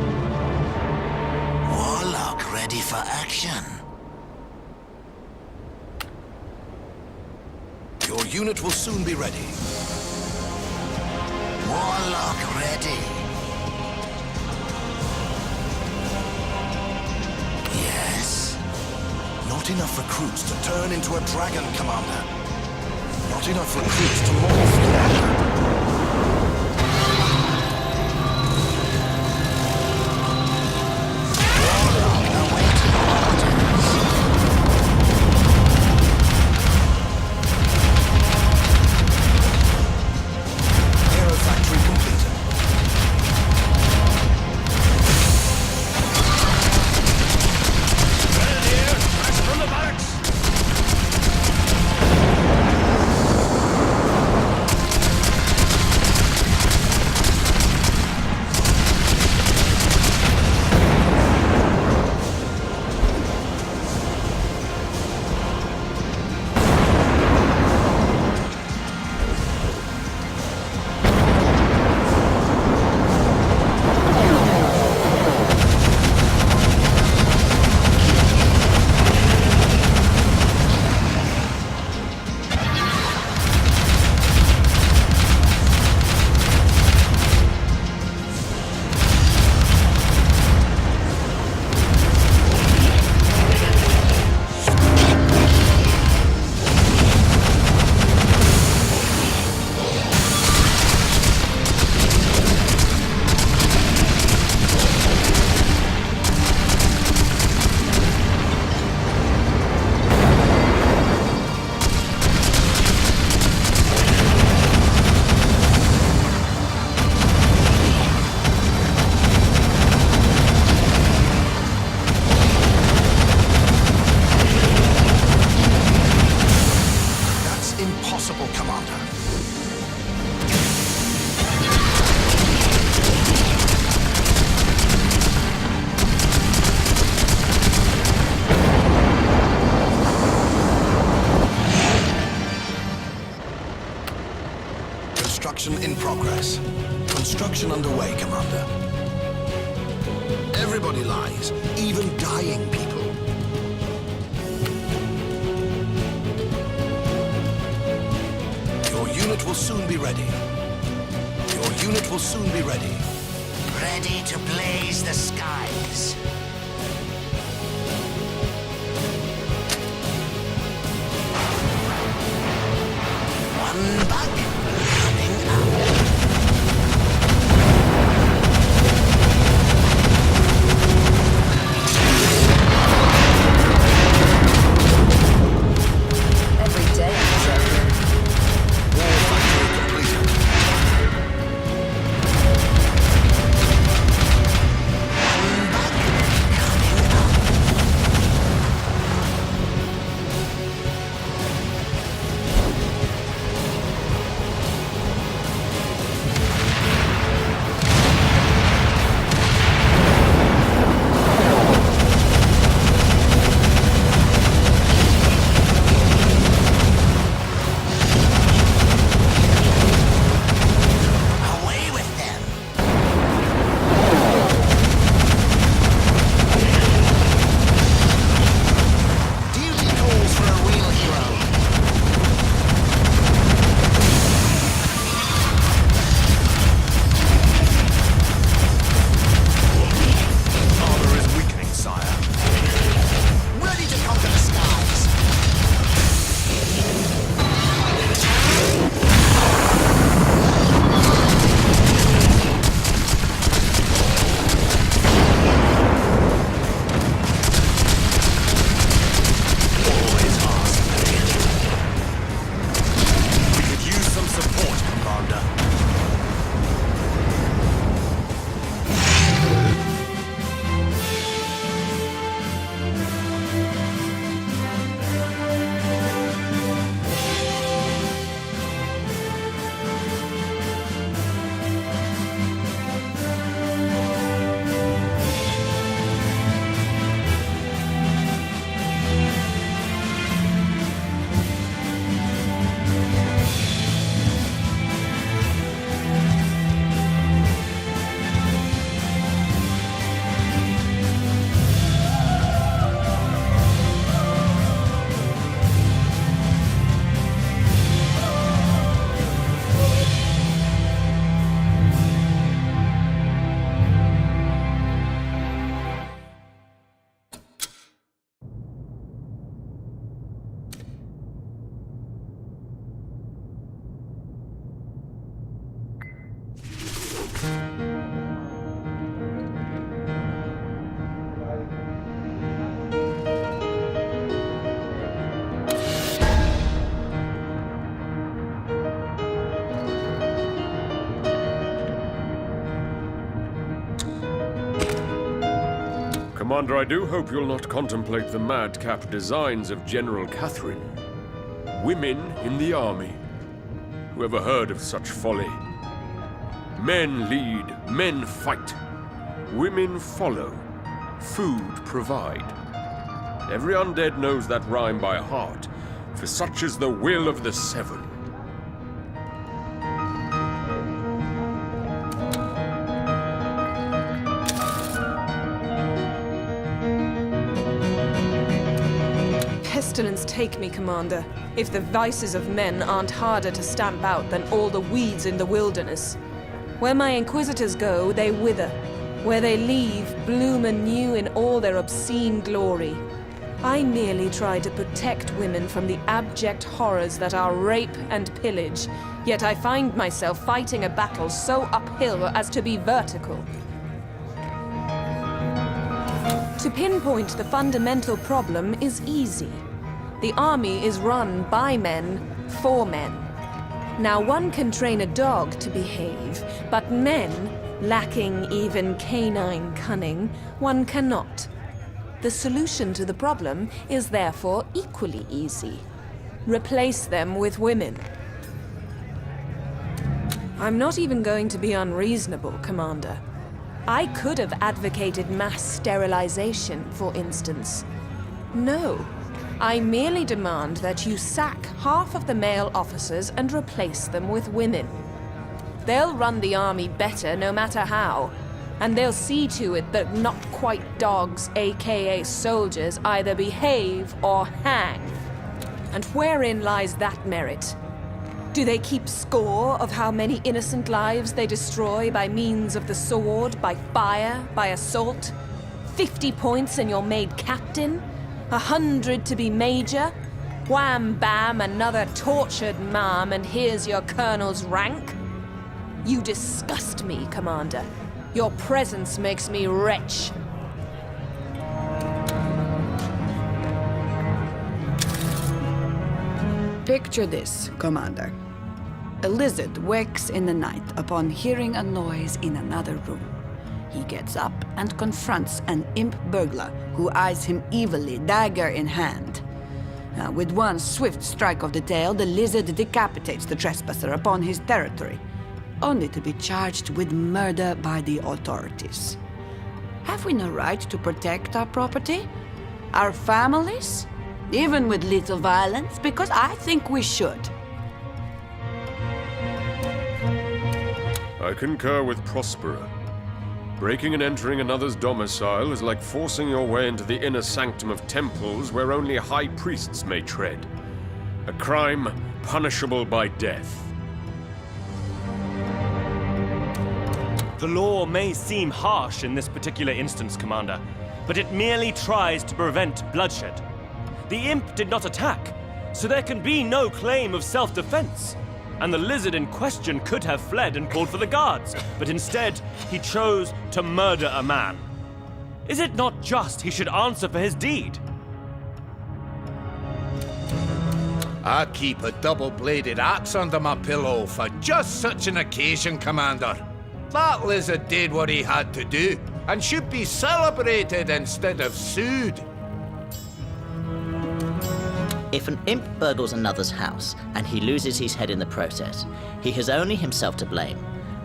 Warlock ready for action. Your unit will soon be ready. Warlock ready. Yes? Not enough recruits to turn into a dragon, Commander. Not enough recruits to morph, Commander. Warlock awaiting orders. Aero factory completed. Men here! Back from the barracks! That's impossible, Commander. Construction in progress. Construction underway, Commander. Everybody lies, even dying people. Your unit will soon be ready. Your unit will soon be ready. Ready to blaze the skies. One bug coming up. Every day is over. War factory completed. One bug Commander, I do hope you'll not contemplate the madcap designs of General Catherine. Women in the army. Who ever heard of such folly? Men lead, men fight. Women follow. Food provide. Every undead knows that rhyme by heart, for such is the will of the Seven. Pestilence take me, Commander, if the vices of men aren't harder to stamp out than all the weeds in the wilderness. Where my inquisitors go, they wither. Where they leave, bloom anew in all their obscene glory. I merely try to protect women from the abject horrors that are rape and pillage, yet I find myself fighting a battle so uphill as to be vertical. To pinpoint the fundamental problem is easy. The army is run by men, for men. Now one can train a dog to behave, but men, lacking even canine cunning, one cannot. The solution to the problem is therefore equally easy. Replace them with women. I'm not even going to be unreasonable, Commander. I could have advocated mass sterilization, for instance. No, I merely demand that you sack half of the male officers and replace them with women. They'll run the army better no matter how, and they'll see to it that not quite dogs, aka soldiers, either behave or hang. And wherein lies that merit? Do they keep score of how many innocent lives they destroy by means of the sword, by fire, by assault? 50 points and you're made captain? 100 to be major? Wham bam, another tortured ma'am, and here's your colonel's rank? You disgust me, Commander. Your presence makes me wretch. Picture this, Commander. A lizard wakes in the night upon hearing a noise in another room. He gets up and confronts an imp burglar who eyes him evilly, dagger in hand. With one swift strike of the tail, the lizard decapitates the trespasser upon his territory, only to be charged with murder by the authorities. Have we no right to protect our property? Our families? Even with little violence? Because I think we should. I concur with Prospera. Breaking and entering another's domicile is like forcing your way into the inner sanctum of temples where only high priests may tread. A crime punishable by death. The law may seem harsh in this particular instance, Commander, but it merely tries to prevent bloodshed. The imp did not attack, so there can be no claim of self-defense. And the lizard in question could have fled and called for the guards, but instead, he chose to murder a man. Is it not just he should answer for his deed? I keep a double-bladed axe under my pillow for just such an occasion, Commander. That lizard did what he had to do, and should be celebrated instead of sued. If an imp burgles another's house and he loses his head in the process, he has only himself to blame.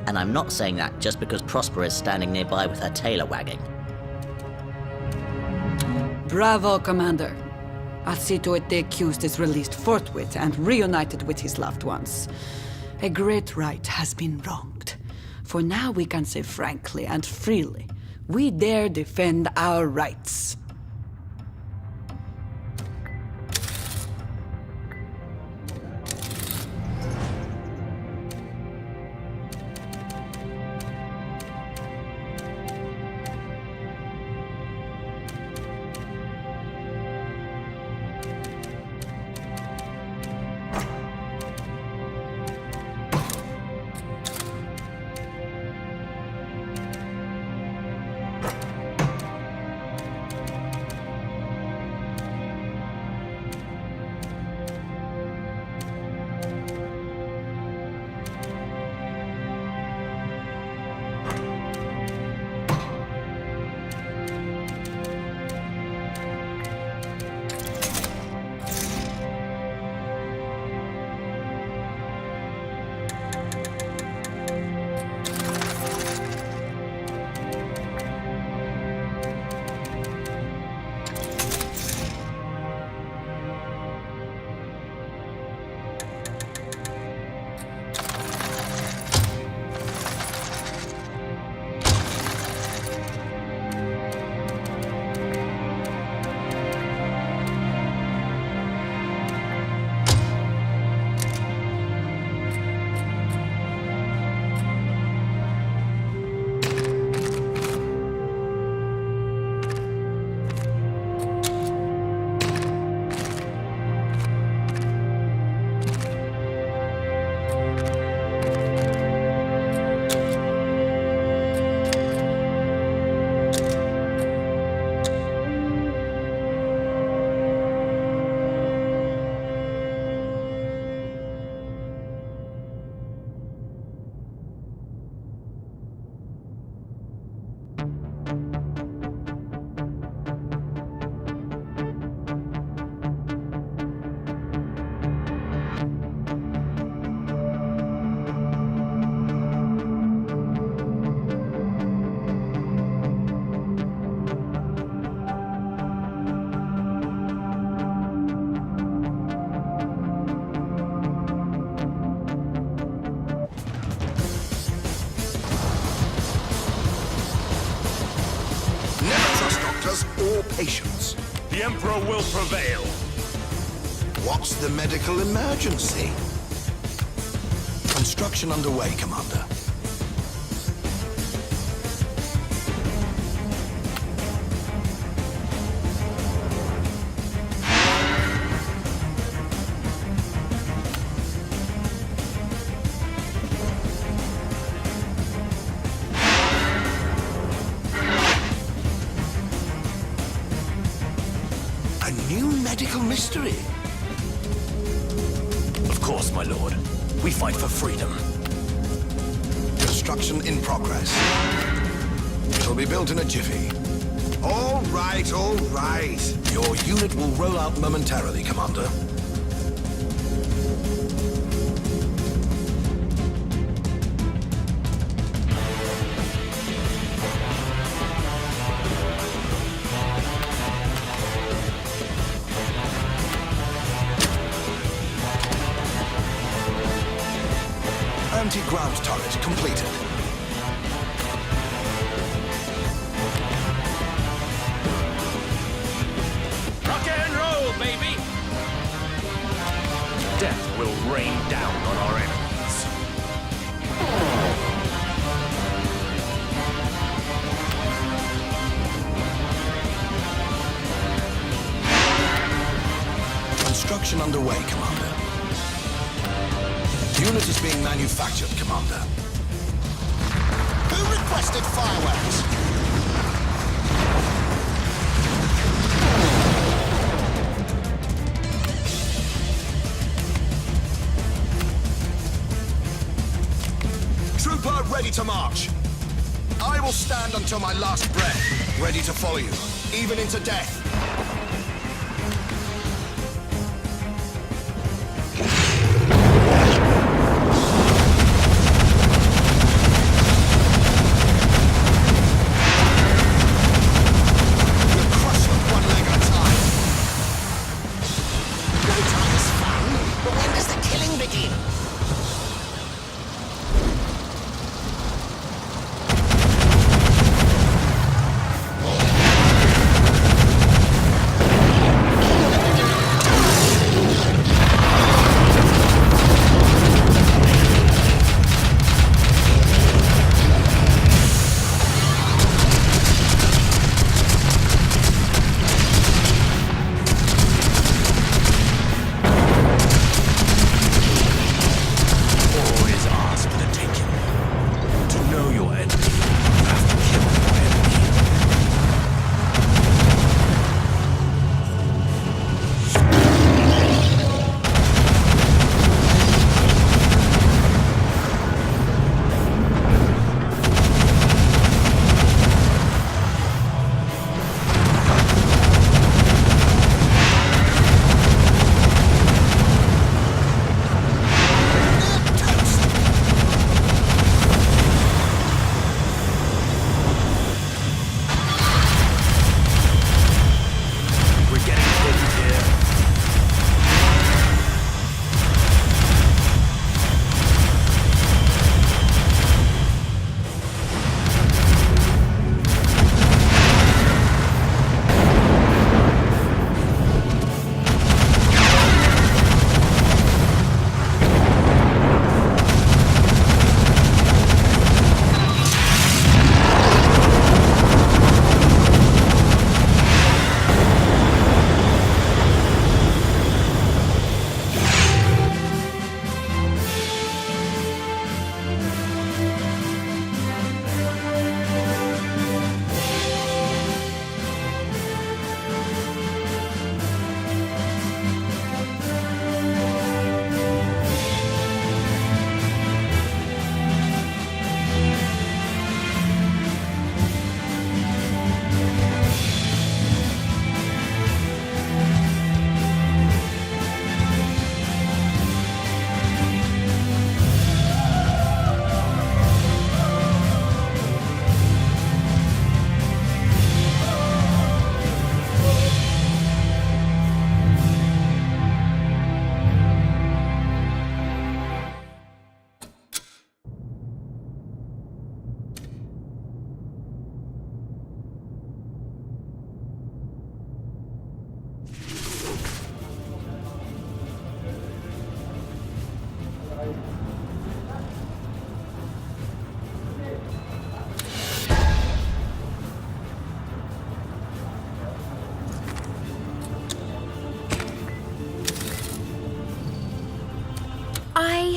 And I'm not saying that just because Prospera is standing nearby with her tail wagging. Bravo, Commander. I'll see to it the accused is released forthwith and reunited with his loved ones. A great right has been wronged. For now we can say frankly and freely, we dare defend our rights. more patience. The Emperor will prevail. What's the medical emergency? Construction underway, Commander. A new medical mystery. Of course, my lord. We fight for freedom. Construction in progress. It'll be built in a jiffy. All right, all right. Your unit will roll out momentarily, Commander. Anti-ground turret completed. Rock and roll, baby! Death will rain down on our enemies. Construction underway, Commander. Unit is being manufactured, Commander. Who requested fireworks? Trooper ready to march. I will stand until my last breath, ready to follow you, even into death. We'll crush them one leg at a time. No time is fun, but when does the killing begin?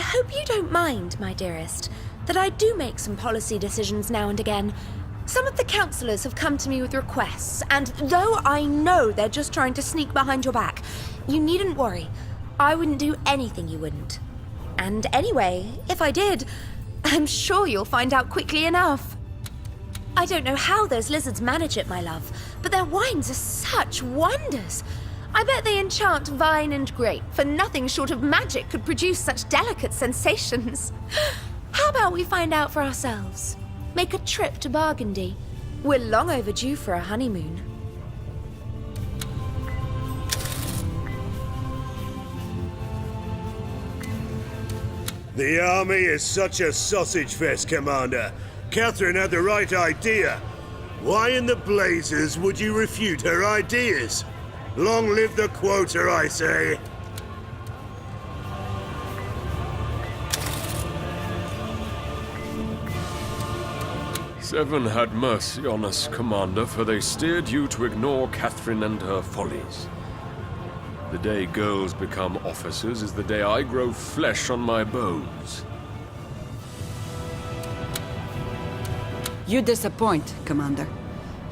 hope you don't mind, my dearest, that I do make some policy decisions now and again. Some of the councillors have come to me with requests, and though I know they're just trying to sneak behind your back, you needn't worry. I wouldn't do anything you wouldn't. And anyway, if I did, I'm sure you'll find out quickly enough. I don't know how those lizards manage it, my love, but their wines are such wonders. I bet they enchant vine and grape, for nothing short of magic could produce such delicate sensations. How about we find out for ourselves? Make a trip to Burgundy. We're long overdue for a honeymoon. The army is such a sausage fest, Commander. Catherine had the right idea. Why in the blazes would you refute her ideas? Long live the quota, I say. Seven had mercy on us, Commander, for they steered you to ignore Catherine and her follies. The day girls become officers is the day I grow flesh on my bones. You disappoint, Commander.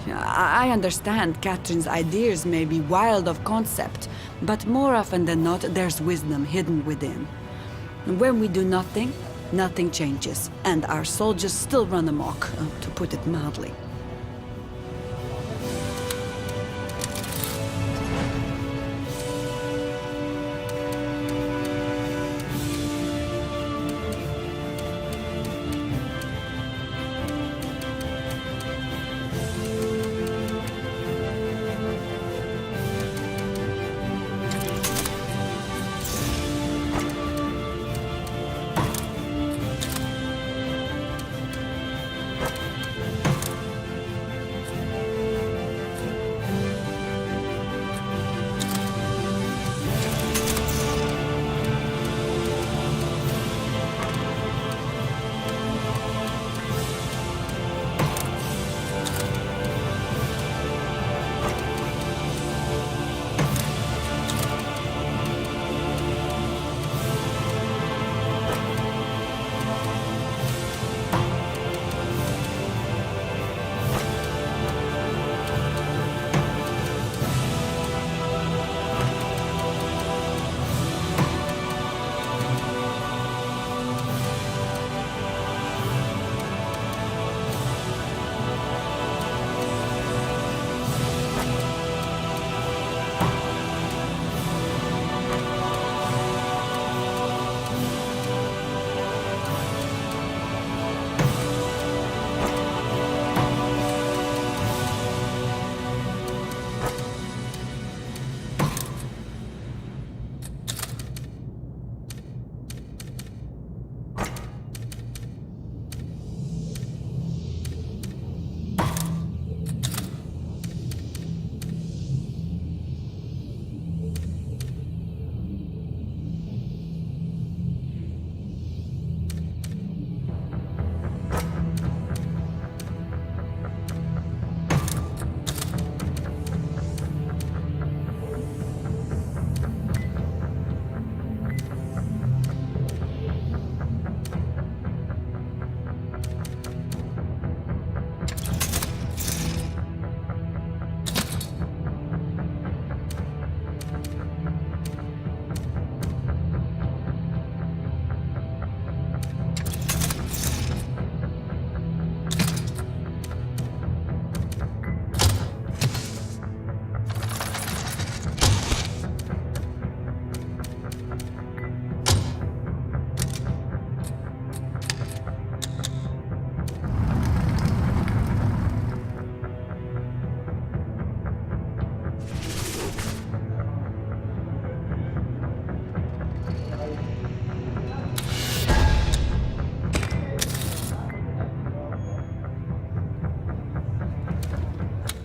I understand Catherine's ideas may be wild of concept, but more often than not, there's wisdom hidden within. When we do nothing, nothing changes, and our soldiers still run amok, to put it mildly.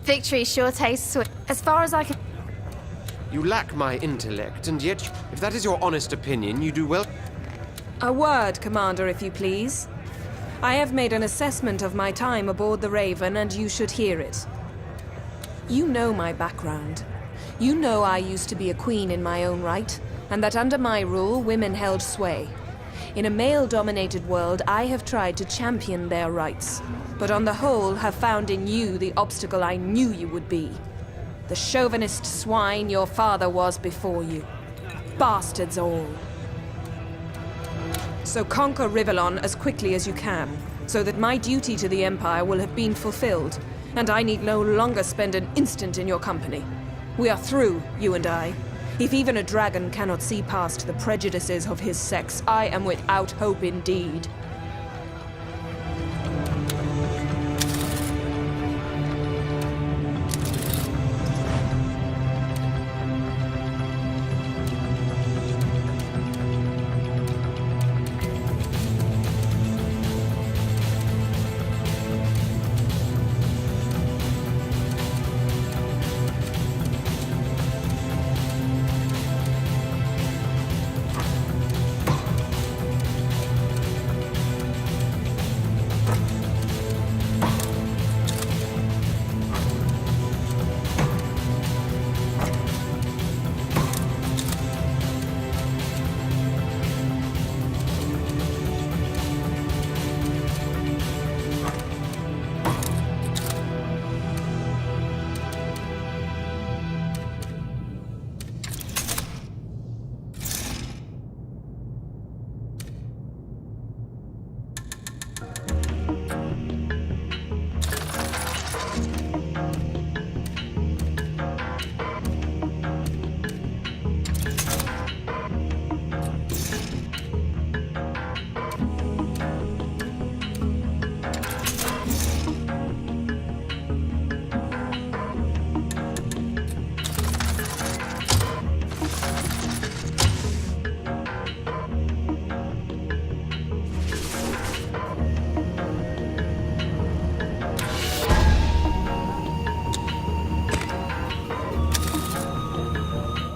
Victory sure tastes sweet. As far as I can... You lack my intellect, and yet, if that is your honest opinion, you do well... A word, Commander, if you please. I have made an assessment of my time aboard the Raven, and you should hear it. You know my background. You know I used to be a queen in my own right, and that under my rule, women held sway. In a male-dominated world, I have tried to champion their rights, but on the whole have found in you the obstacle I knew you would be. The chauvinist swine your father was before you. Bastards all. So conquer Rivellon as quickly as you can, so that my duty to the Empire will have been fulfilled, and I need no longer spend an instant in your company. We are through, you and I. If even a dragon cannot see past the prejudices of his sex, I am without hope indeed.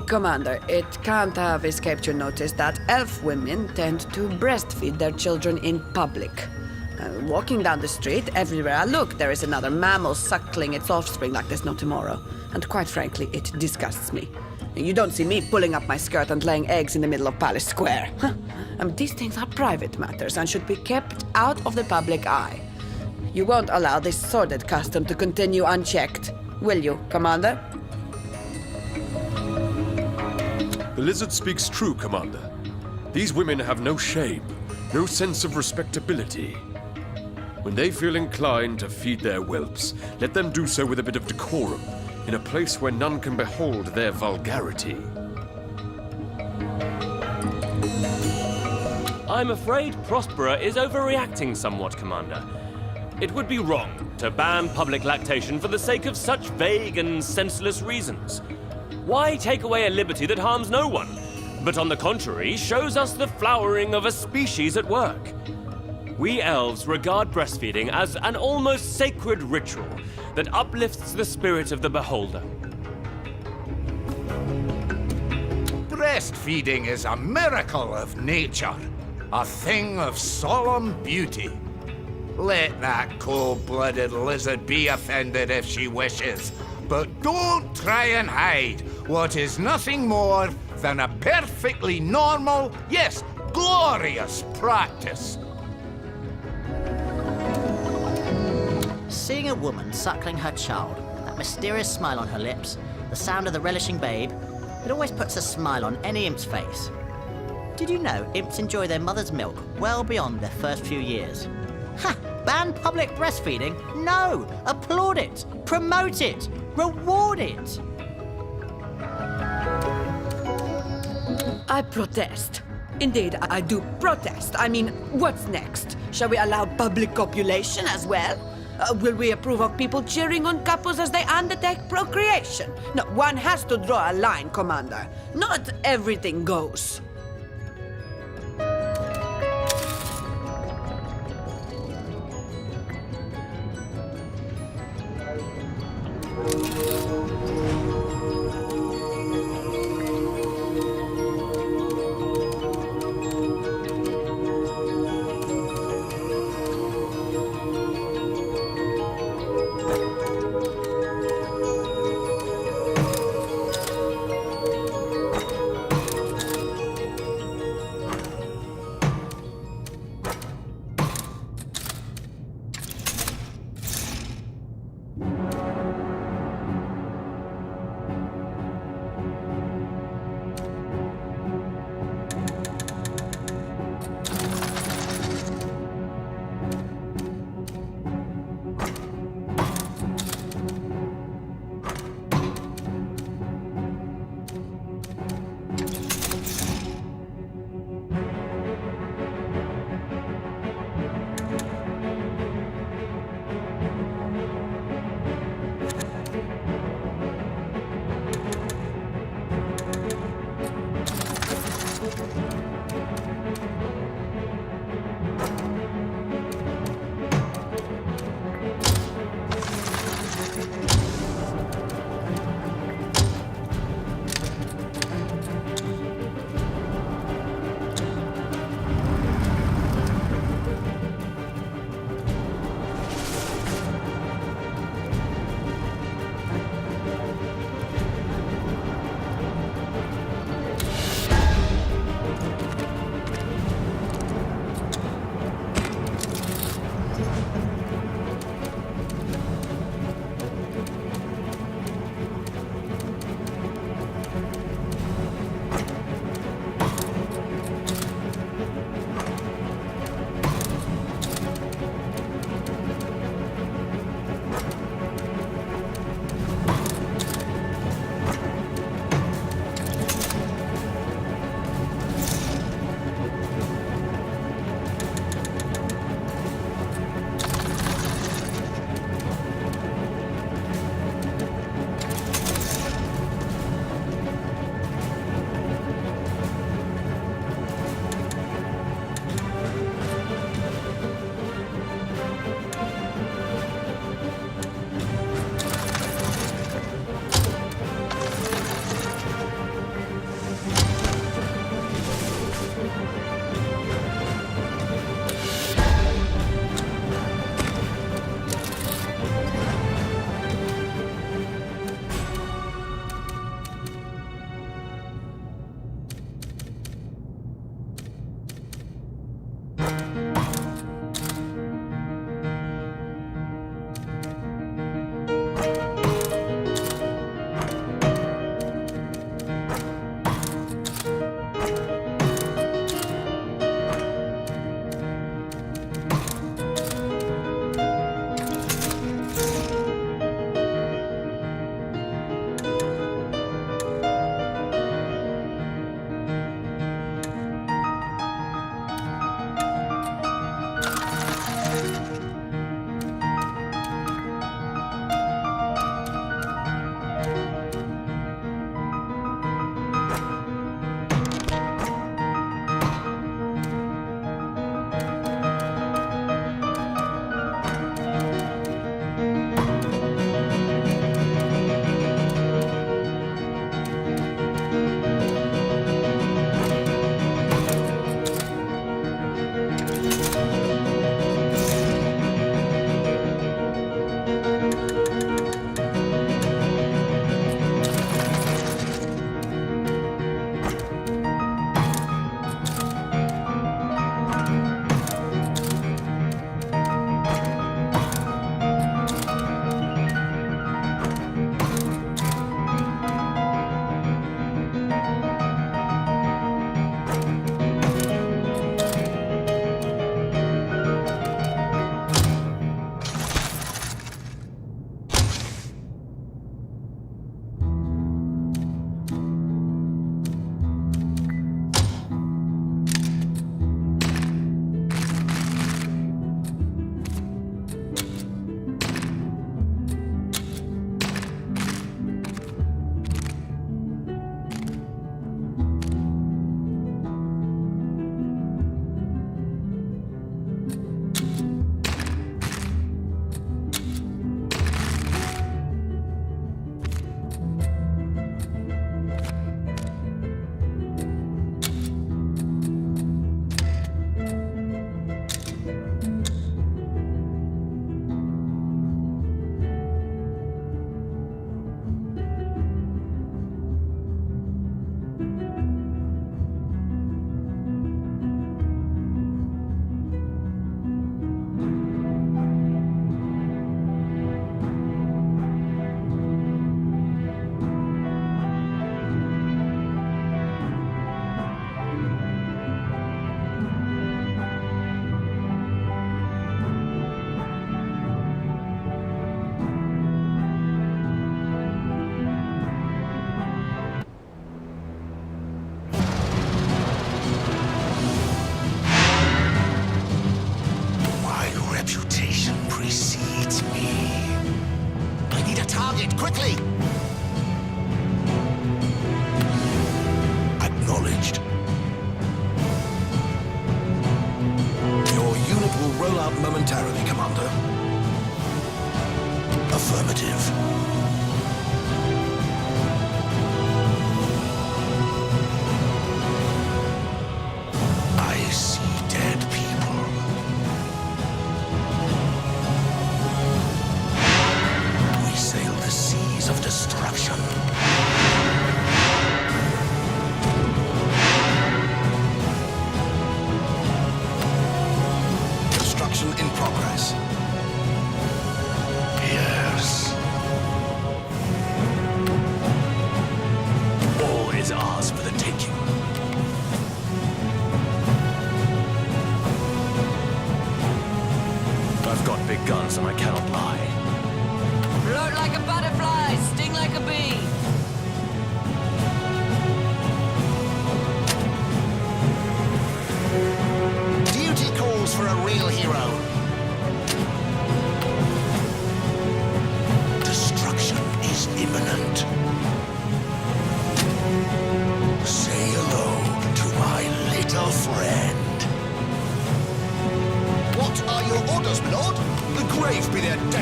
Commander, it can't have escaped your notice that elf women tend to breastfeed their children in public. Walking down the street, everywhere I look, there is another mammal suckling its offspring like there's no tomorrow. And quite frankly, it disgusts me. You don't see me pulling up my skirt and laying eggs in the middle of Palace Square. These things are private matters and should be kept out of the public eye. You won't allow this sordid custom to continue unchecked, will you, Commander? The lizard speaks true, Commander. These women have no shame, no sense of respectability. When they feel inclined to feed their whelps, let them do so with a bit of decorum, in a place where none can behold their vulgarity. I'm afraid Prospera is overreacting somewhat, Commander. It would be wrong to ban public lactation for the sake of such vague and senseless reasons. Why take away a liberty that harms no one, but on the contrary shows us the flowering of a species at work? We elves regard breastfeeding as an almost sacred ritual that uplifts the spirit of the beholder. Breastfeeding is a miracle of nature, a thing of solemn beauty. Let that cold-blooded lizard be offended if she wishes, but don't try and hide what is nothing more than a perfectly normal, yes, glorious practice. Seeing a woman suckling her child, that mysterious smile on her lips, the sound of the relishing babe, it always puts a smile on any imp's face. Did you know imps enjoy their mother's milk well beyond their first few years? Ha! Ban public breastfeeding? No! Applaud it! Promote it! Reward it! I protest. Indeed, I do protest. I mean, what's next? Shall we allow public copulation as well? Will we approve of people cheering on couples as they undertake procreation? No, one has to draw a line, Commander. Not everything goes.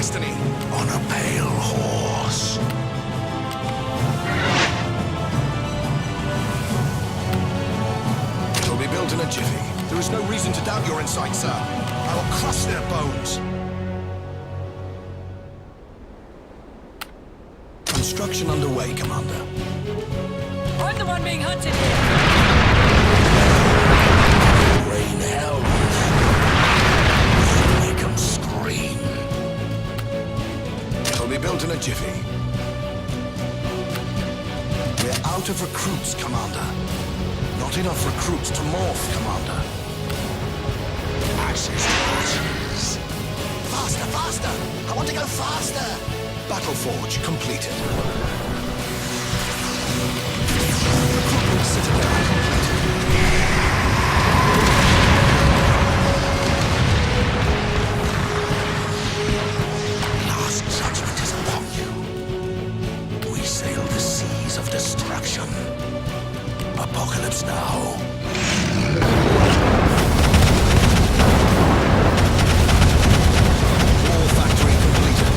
destiny on a pale horse. It'll be built in a jiffy. There is no reason to doubt your insight, sir. I will crush their bones. Construction underway, Commander. I'm the one being hunted here! Rain hell. Make them scream. It'll be built in a jiffy. We're out of recruits, Commander. Not enough recruits to morph, Commander. Ashes to ashes. Faster, faster! I want to go faster! Battle forge completed. Recruitment citadel completed. Last judgment is upon you. We sail the seas of destruction. Apocalypse now. All factory completed.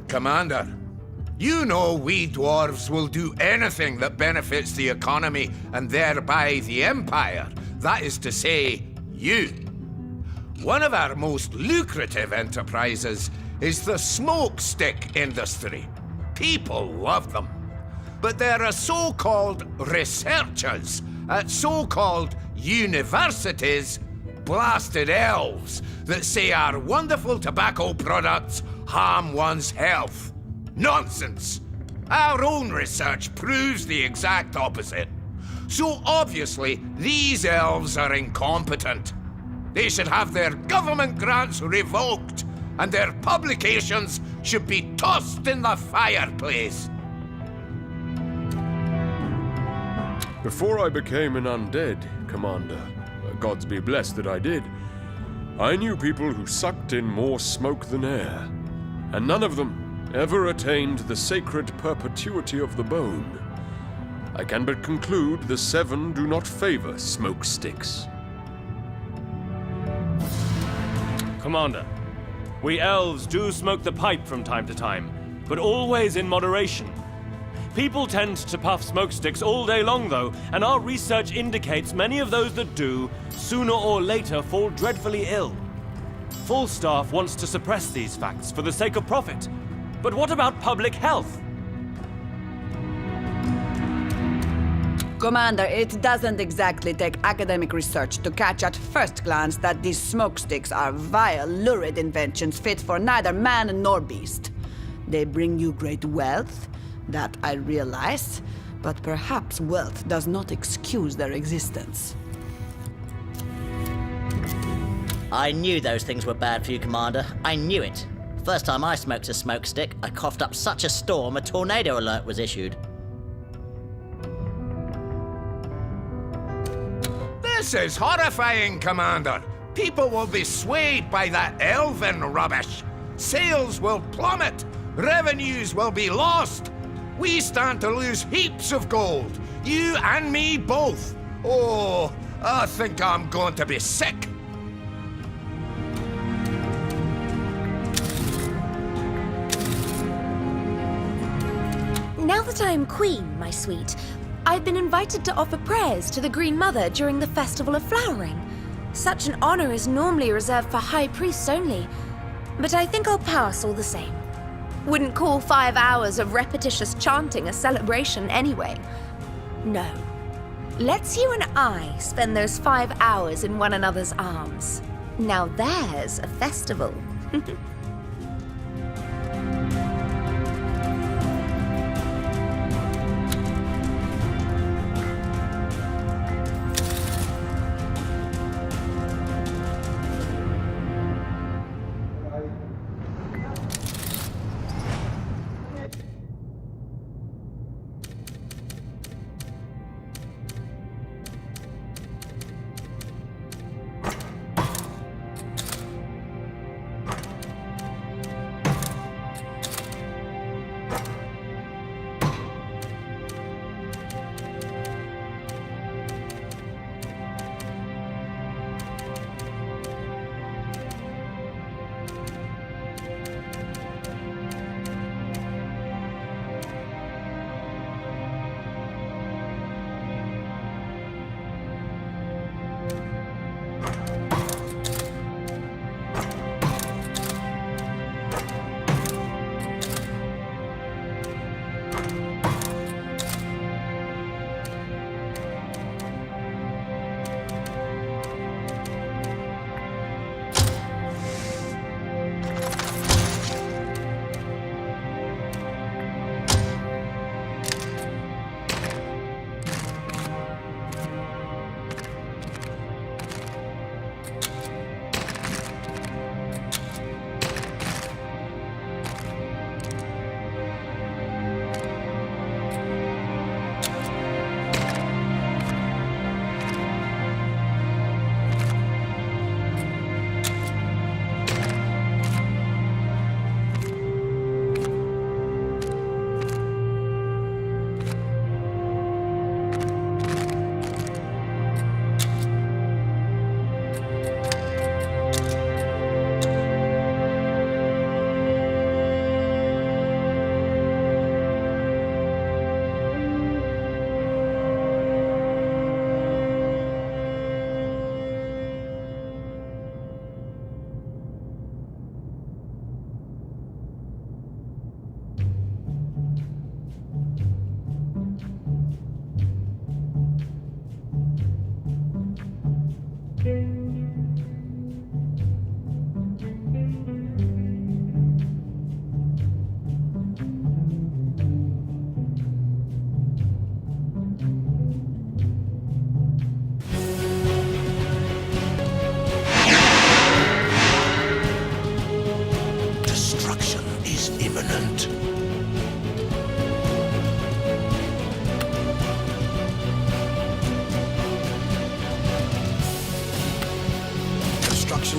Commander, you know we dwarves will do anything that benefits the economy and thereby the Empire. That is to say, you. One of our most lucrative enterprises is the smoke stick industry. People love them. But there are so-called researchers at so-called universities, blasted elves, that say our wonderful tobacco products harm one's health. Nonsense! Our own research proves the exact opposite. So obviously, these elves are incompetent. They should have their government grants revoked, and their publications should be tossed in the fireplace. Before I became an undead, Commander, gods be blessed that I did, I knew people who sucked in more smoke than air. And none of them, ever attained the sacred perpetuity of the bone. I can but conclude the Seven do not favor smoke sticks. Commander, we elves do smoke the pipe from time to time, but always in moderation. People tend to puff smoke sticks all day long, though, and our research indicates many of those that do, sooner or later, fall dreadfully ill. Falstaff wants to suppress these facts for the sake of profit. But what about public health? Commander, it doesn't exactly take academic research to catch at first glance that these smoke sticks are vile, lurid inventions fit for neither man nor beast. They bring you great wealth, that I realize, but perhaps wealth does not excuse their existence. I knew those things were bad for you, Commander. I knew it. First time I smoked a smoke stick, I coughed up such a storm a tornado alert was issued. This is horrifying, Commander. People will be swayed by that elven rubbish. Sales will plummet. Revenues will be lost. We stand to lose heaps of gold. You and me both. Oh, I think I'm going to be sick. Now that I am queen, my sweet, I've been invited to offer prayers to the Green Mother during the Festival of Flowering. Such an honor is normally reserved for high priests only, but I think I'll pass all the same. Wouldn't call 5 hours of repetitious chanting a celebration anyway. No. Let's you and I spend those 5 hours in one another's arms. Now there's a festival.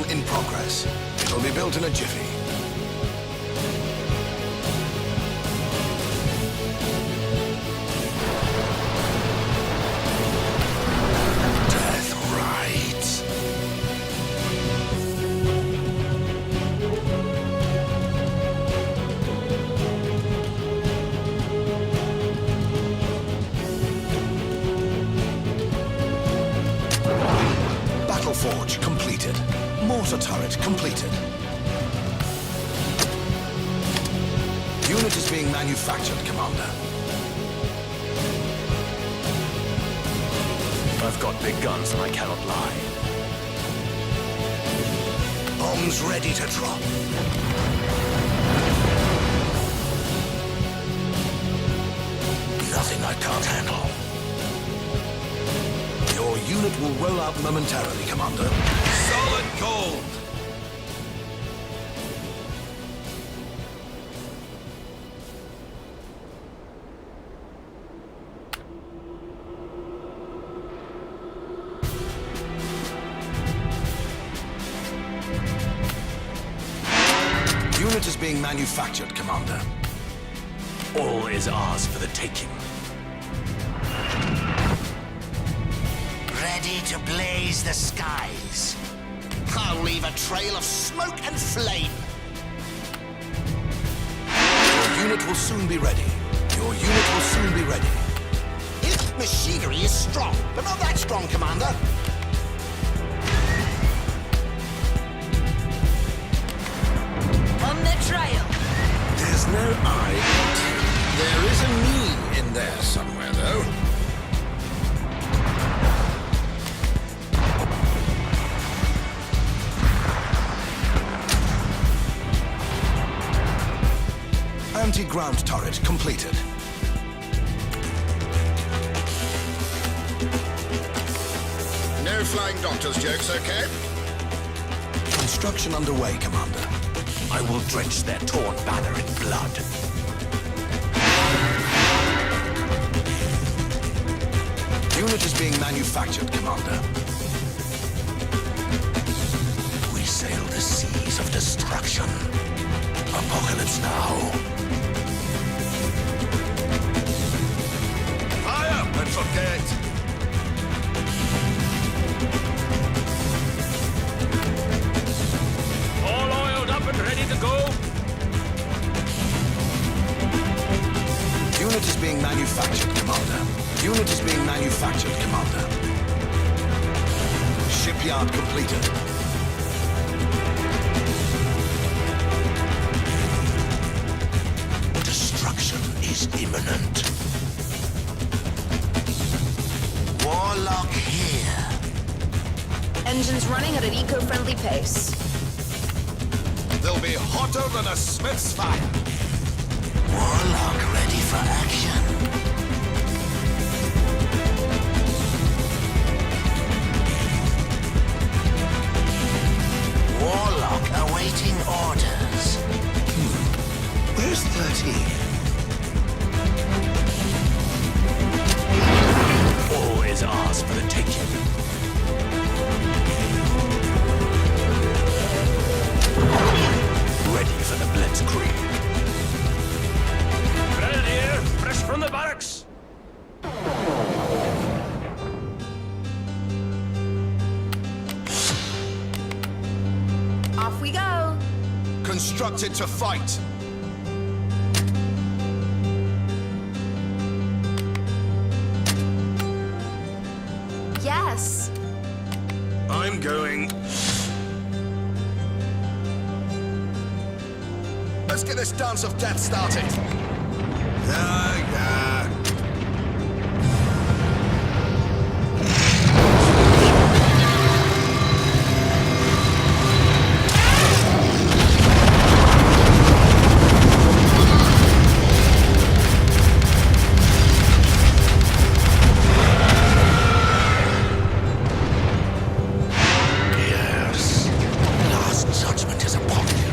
In progress. It'll be built in a jiffy. forge completed. Mortar turret completed. Unit is being manufactured, Commander. I've got big guns and I cannot lie. Bombs ready to drop. Nothing I can't handle. Your unit will roll out momentarily, Commander. Solid gold! Unit is being manufactured, Commander. All is ours for the taking. Ready to blaze the skies. I'll leave a trail of smoke and flame. Your unit will soon be ready. Your unit will soon be ready. If machinery is strong, but not that strong, Commander. On the trail. There's no I. There is a me in there somewhere, though. Anti-ground turret completed. No flying doctor's jokes, okay? Construction underway, Commander. I will drench their torn banner in blood. Unit is being manufactured, Commander. We sail the seas of destruction. Apocalypse now. Fire and forget! All oiled up and ready to go? Unit is being manufactured, Commander. Unit is being manufactured, Commander. Shipyard completed. Destruction is imminent. Warlock here. Engines running at an eco-friendly pace. They'll be hotter than a smith's fire. Warlock ready for action. Warlock awaiting orders. Where's 13? All is ours for the taking. Ready for the blitzkrieg. Grenadier, fresh from the barracks. Off we go. Constructed to fight. Yes. I'm going. Let's get this dance of death started. Yeah. Yes. Last judgment is upon you.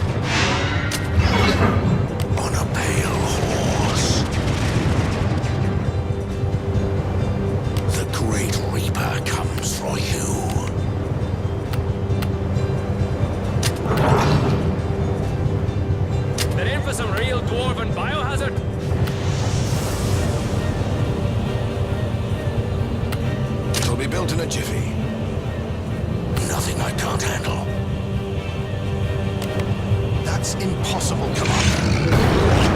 On a pale horse. The Great Reaper comes for you. They're in for some real dwarven biohazard. It'll be built in a jiffy. Nothing I can't handle. That's impossible, Commander.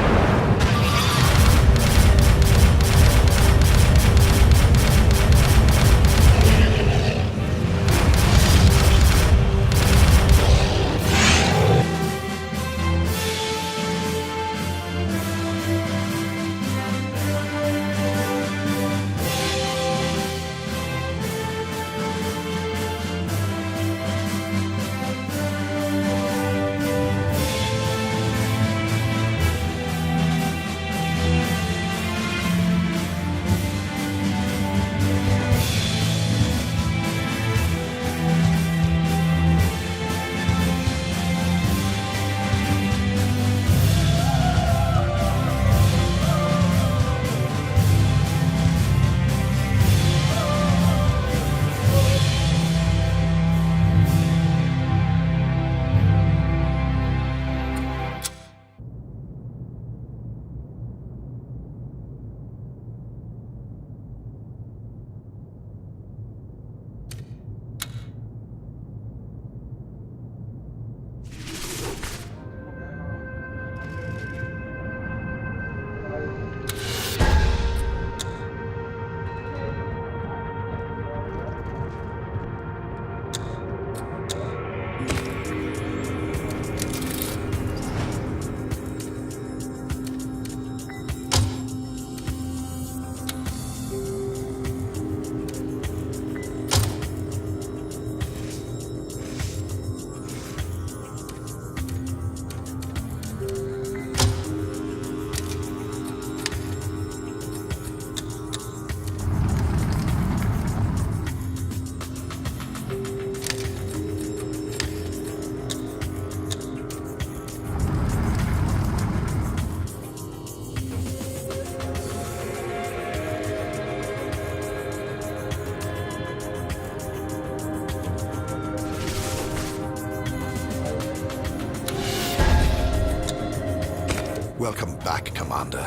Welcome back, Commander.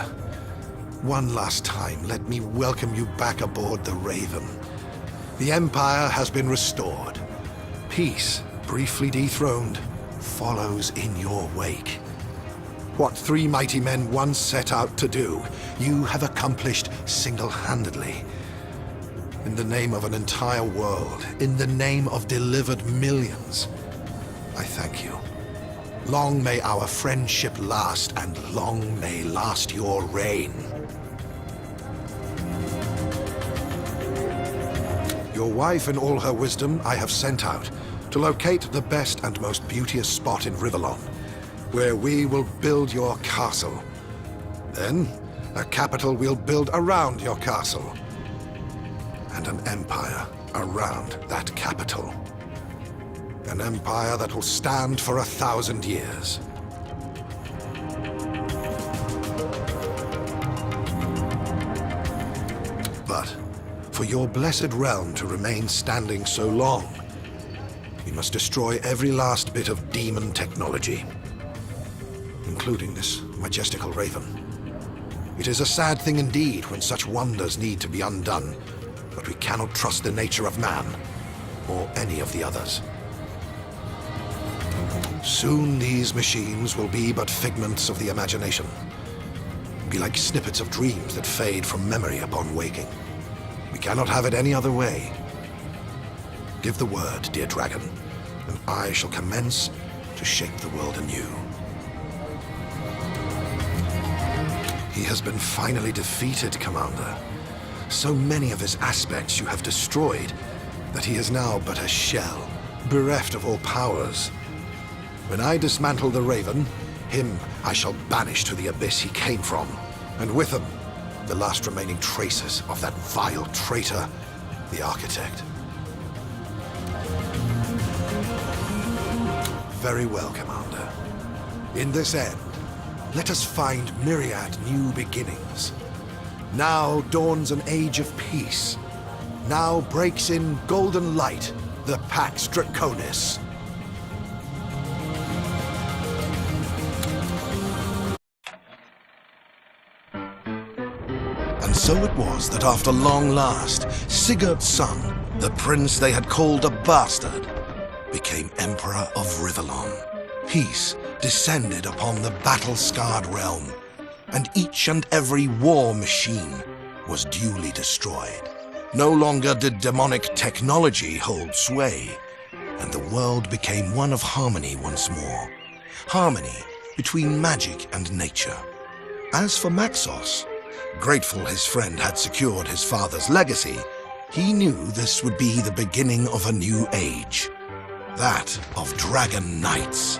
One last time, let me welcome you back aboard the Raven. The Empire has been restored. Peace, briefly dethroned, follows in your wake. What 3 mighty men once set out to do, you have accomplished single-handedly. In the name of an entire world, in the name of delivered millions, I thank you. Long may our friendship last, and long may last your reign. Your wife and all her wisdom I have sent out to locate the best and most beauteous spot in Rivellon, where we will build your castle. Then, a capital we'll build around your castle, and an empire around that capital. An empire that will stand for 1,000 years. But for your blessed realm to remain standing so long, we must destroy every last bit of demon technology, including this majestical raven. It is a sad thing indeed when such wonders need to be undone, but we cannot trust the nature of man, or any of the others. Soon these machines will be but figments of the imagination, be like snippets of dreams that fade from memory upon waking. We cannot have it any other way. Give the word, dear dragon, and I shall commence to shape the world anew. He has been finally defeated, Commander. So many of his aspects you have destroyed that he is now but a shell, bereft of all powers. When I dismantle the Raven, him I shall banish to the abyss he came from, and with him, the last remaining traces of that vile traitor, the Architect. Very well, Commander. In this end, let us find myriad new beginnings. Now dawns an age of peace. Now breaks in golden light the Pax Draconis. And so it was that after long last, Sigurd's son, the prince they had called a bastard, became Emperor of Rivellon. Peace descended upon the battle-scarred realm, and each and every war machine was duly destroyed. No longer did demonic technology hold sway, and the world became one of harmony once more. Harmony between magic and nature. As for Maxos, grateful his friend had secured his father's legacy, he knew this would be the beginning of a new age. That of Dragon Knights.